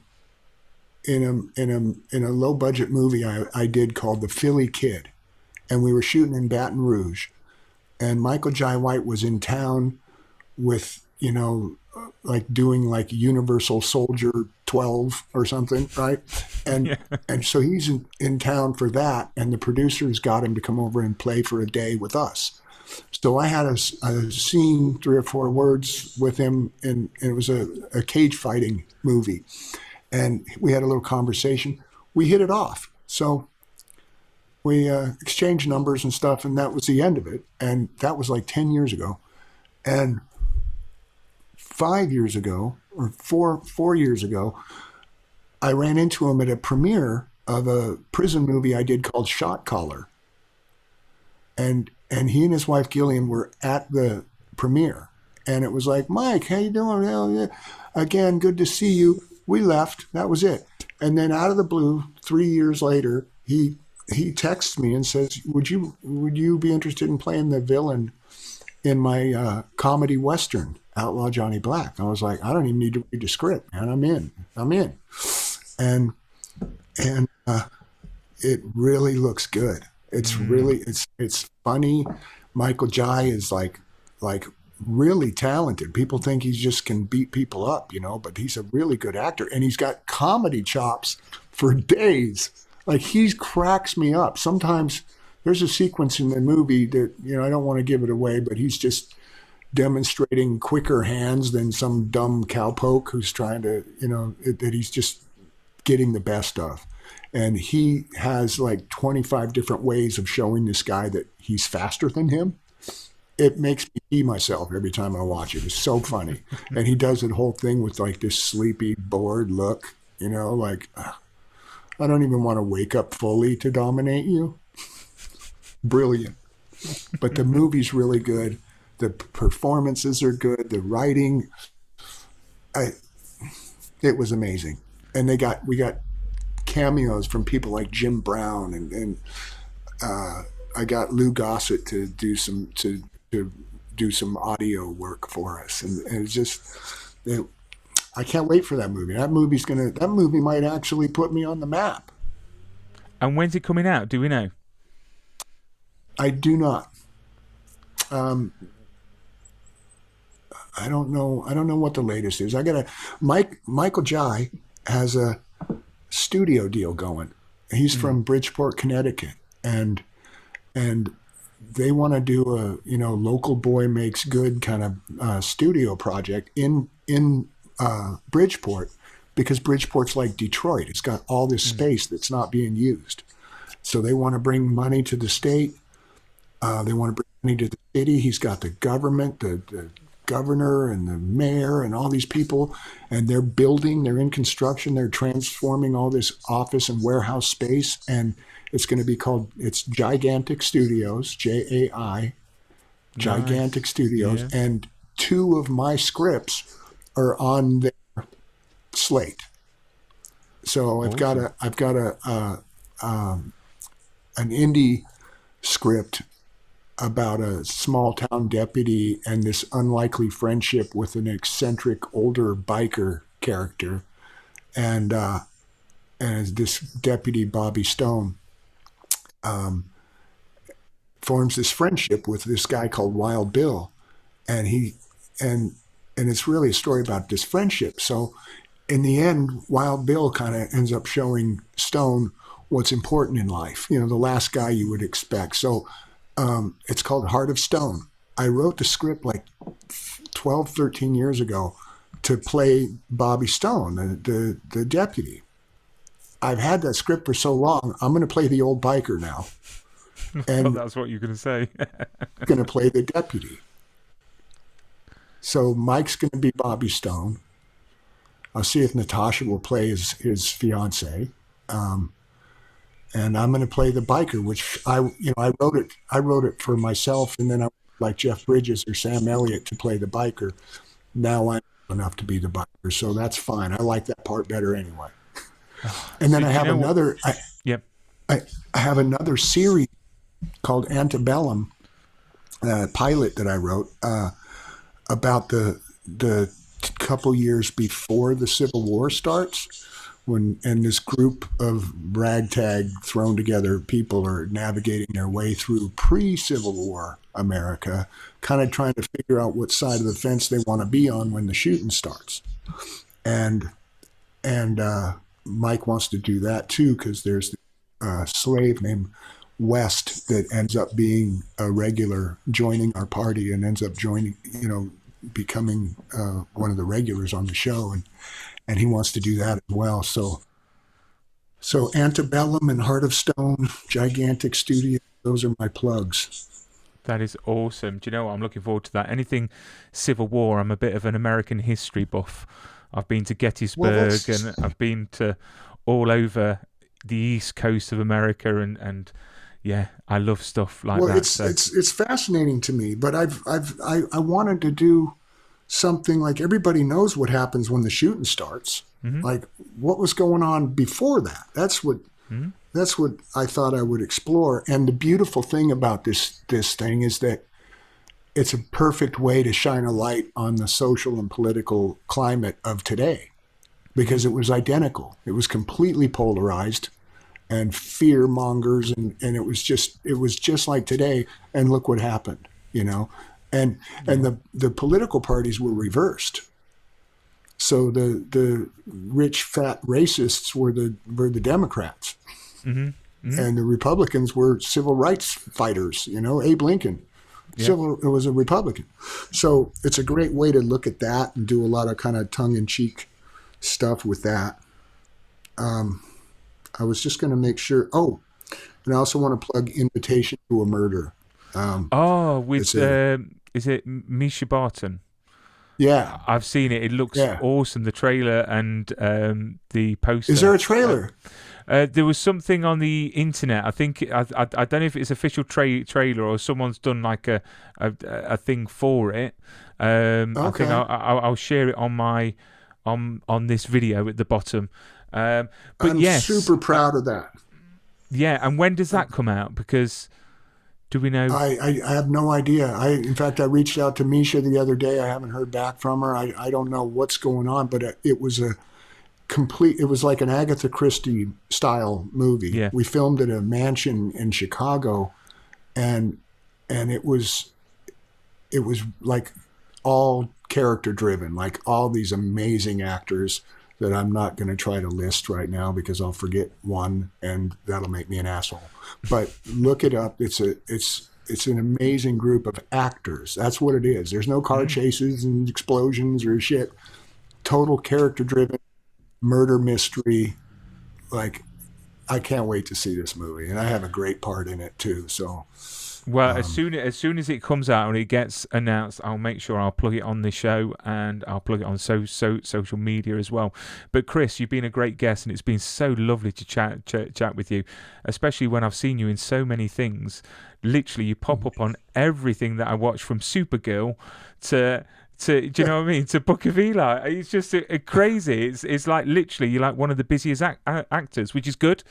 in a low budget movie I did called The Philly Kid, and we were shooting in Baton Rouge, and Michael Jai White was in town with, like doing like Universal Soldier 12 or something, right? And Yeah. and so he's in town for that, and the producers got him to come over and play for a day with us. So I had a scene, 3 or 4 words with him, and it was a cage fighting movie, and we had a little conversation. We hit it off. So we exchanged numbers and stuff, and that was the end of it. And that was like 10 years ago. And 5 years ago, or 4 years ago, I ran into him at a premiere of a prison movie I did called Shot Caller, and he and his wife Gillian were at the premiere, and it was like, Mike, how you doing? Hell yeah. Again, good to see you. We left. That was it. And then out of the blue, 3 years later, he texts me and says, would you be interested in playing the villain in my comedy western, Outlaw Johnny Black? I was like, I don't even need to read the script, man. I'm in. And it really looks good. It's Mm. really it's funny. Michael Jai is like really talented. People think he just can beat people up, but he's a really good actor, and he's got comedy chops for days. Like, he cracks me up. Sometimes there's a sequence in the movie that, I don't want to give it away, but he's just demonstrating quicker hands than some dumb cowpoke who's trying to, that he's just getting the best of. And he has like 25 different ways of showing this guy that he's faster than him. It makes me pee myself every time I watch it. It's so funny. And he does the whole thing with like this sleepy, bored look, like, I don't even want to wake up fully to dominate you. Brilliant. But the movie's really good. The performances are good. The writing, I, it was amazing. And we got cameos from people like Jim Brown, and I got Lou Gossett to do some audio work for us, and it's just, I can't wait for that movie. That movie might actually put me on the map. And when's it coming out? Do we know? I do not. Um, I don't know. I don't know what the latest is. Michael Jai has a studio deal going. He's Mm. from Bridgeport, Connecticut, and they want to do a local boy makes good kind of studio project in Bridgeport, because Bridgeport's like Detroit. It's got all this Mm. space that's not being used. So they want to bring money to the state. They want to bring money to the city. He's got the government, the governor and the mayor and all these people, and they're in construction, they're transforming all this office and warehouse space, and it's going to be called, it's Gigantic Studios, JAI, Gigantic Nice. Studios, Yeah. and two of my scripts are on their slate. So Awesome. I've got an indie script about a small town deputy and this unlikely friendship with an eccentric older biker character, and this deputy Bobby Stone forms this friendship with this guy called Wild Bill, and he and it's really a story about this friendship. So in the end, Wild Bill kind of ends up showing Stone what's important in life. You know, the last guy you would expect. So it's called Heart of Stone. I wrote the script like 12, 13 years ago to play Bobby Stone, the deputy. I've had that script for so long, I'm going to play the old biker now. Well, And that's what you're going to say. going to play the deputy. So Mike's going to be Bobby Stone. I'll see if Natasha will play his fiance. Um, and I'm going to play the biker, which I wrote it for myself, and then I like Jeff Bridges or Sam Elliott to play the biker. Now I'm enough to be the biker, so that's fine. I like that part better anyway. And then So do you know what? Yep. I, I have another series called Antebellum, pilot that I wrote about the couple years before the Civil War starts, when and this group of ragtag thrown together people are navigating their way through pre-Civil War America, kind of trying to figure out what side of the fence they want to be on when the shooting starts. And Mike wants to do that too, because there's a slave named West that ends up being a regular, joining our party, and ends up joining, becoming one of the regulars on the show, and he wants to do that as well. So Antebellum and Heart of Stone, Gigantic Studio, those are my plugs. That is awesome. Do you know what? I'm looking forward to that. Anything Civil War, I'm a bit of an American history buff. I've been to Well, Gettysburg that's and I've been to all over the east coast of America and yeah, I love stuff like well, that. So, it's fascinating to me, but I wanted to do something like everybody knows what happens when the shooting starts. hmm Like what was going on before that? hmm That's what I thought I would explore. And the beautiful thing about this thing is that it's a perfect way to shine a light on the social and political climate of today, because it was identical. It was completely polarized and fear mongers, and it was just like today. And look what happened, you know. And yeah. the political parties were reversed. So the rich fat racists were the Democrats, hmm hmm and the Republicans were civil rights fighters. You know, Abe Lincoln, Yeah. it was a Republican. So it's a great way to look at that and do a lot of kind of tongue in cheek stuff with that. Um, I was just going to make sure. Oh, and I also want to plug Invitation to a Murder. Um, Oh, it's with a is it Misha Barton? Yeah, I've seen it. It looks yeah. awesome. The trailer and the Is there poster. a trailer? There was something on the internet. I think I don't know if it's official trailer or someone's done like a thing for it. I think Okay, I'll share it on my on this video at the bottom. But I'm yes, super proud of that. yeah. And when does that come out? Because do we know? I have no idea. In fact, I reached out to Misha the other day. I haven't heard back from her. I don't know what's going on, but it was a complete. It was like an Agatha Christie style movie. Yeah. We filmed at a mansion in Chicago, and it was like all character driven, like all these amazing actors that I'm not going to try to list right now because I'll forget one and that'll make me an asshole. But look it up. It's an amazing group of actors. That's what it is. There's no car Mm. chases and explosions or shit. Total character driven murder mystery. Like I can't wait to see this movie, and I have a great part in it too. So Well, as soon as it comes out and it gets announced, I'll make sure I'll plug it on the show and I'll plug it on social media as well. But Chris, you've been a great guest, and it's been so lovely to chat with you, especially when I've seen you in so many things. Literally, you pop up on everything that I watch, from Supergirl to do you know what I mean? To Book of Eli. It's just crazy. It's like literally you're like one of the busiest actors, which is good.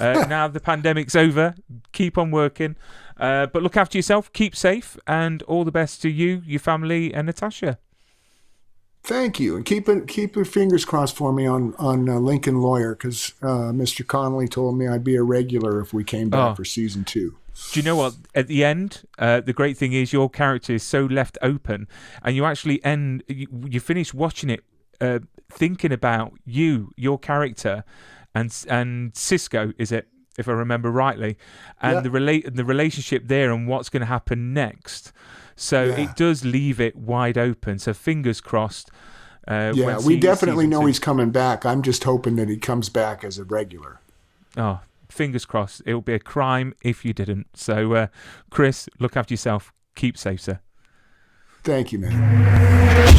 Now the pandemic's over, keep on working, but look after yourself, keep safe, and all the best to you, your family, and Natasha. Thank you, and keep your fingers crossed for me on Lincoln Lawyer, because Mr. Connolly told me I'd be a regular if we came back for season 2. Do you know what? At the end, the great thing is your character is so left open, and you actually you finish watching it thinking about your character, and Cisco, is it, if I remember rightly, and the relationship there and what's going to happen next. So it does leave it wide open. So fingers crossed. We definitely know he's coming back. I'm just hoping that he comes back as a regular. Oh, fingers crossed. It will be a crime if you didn't. So, Chris, look after yourself. Keep safe, sir. Thank you, man.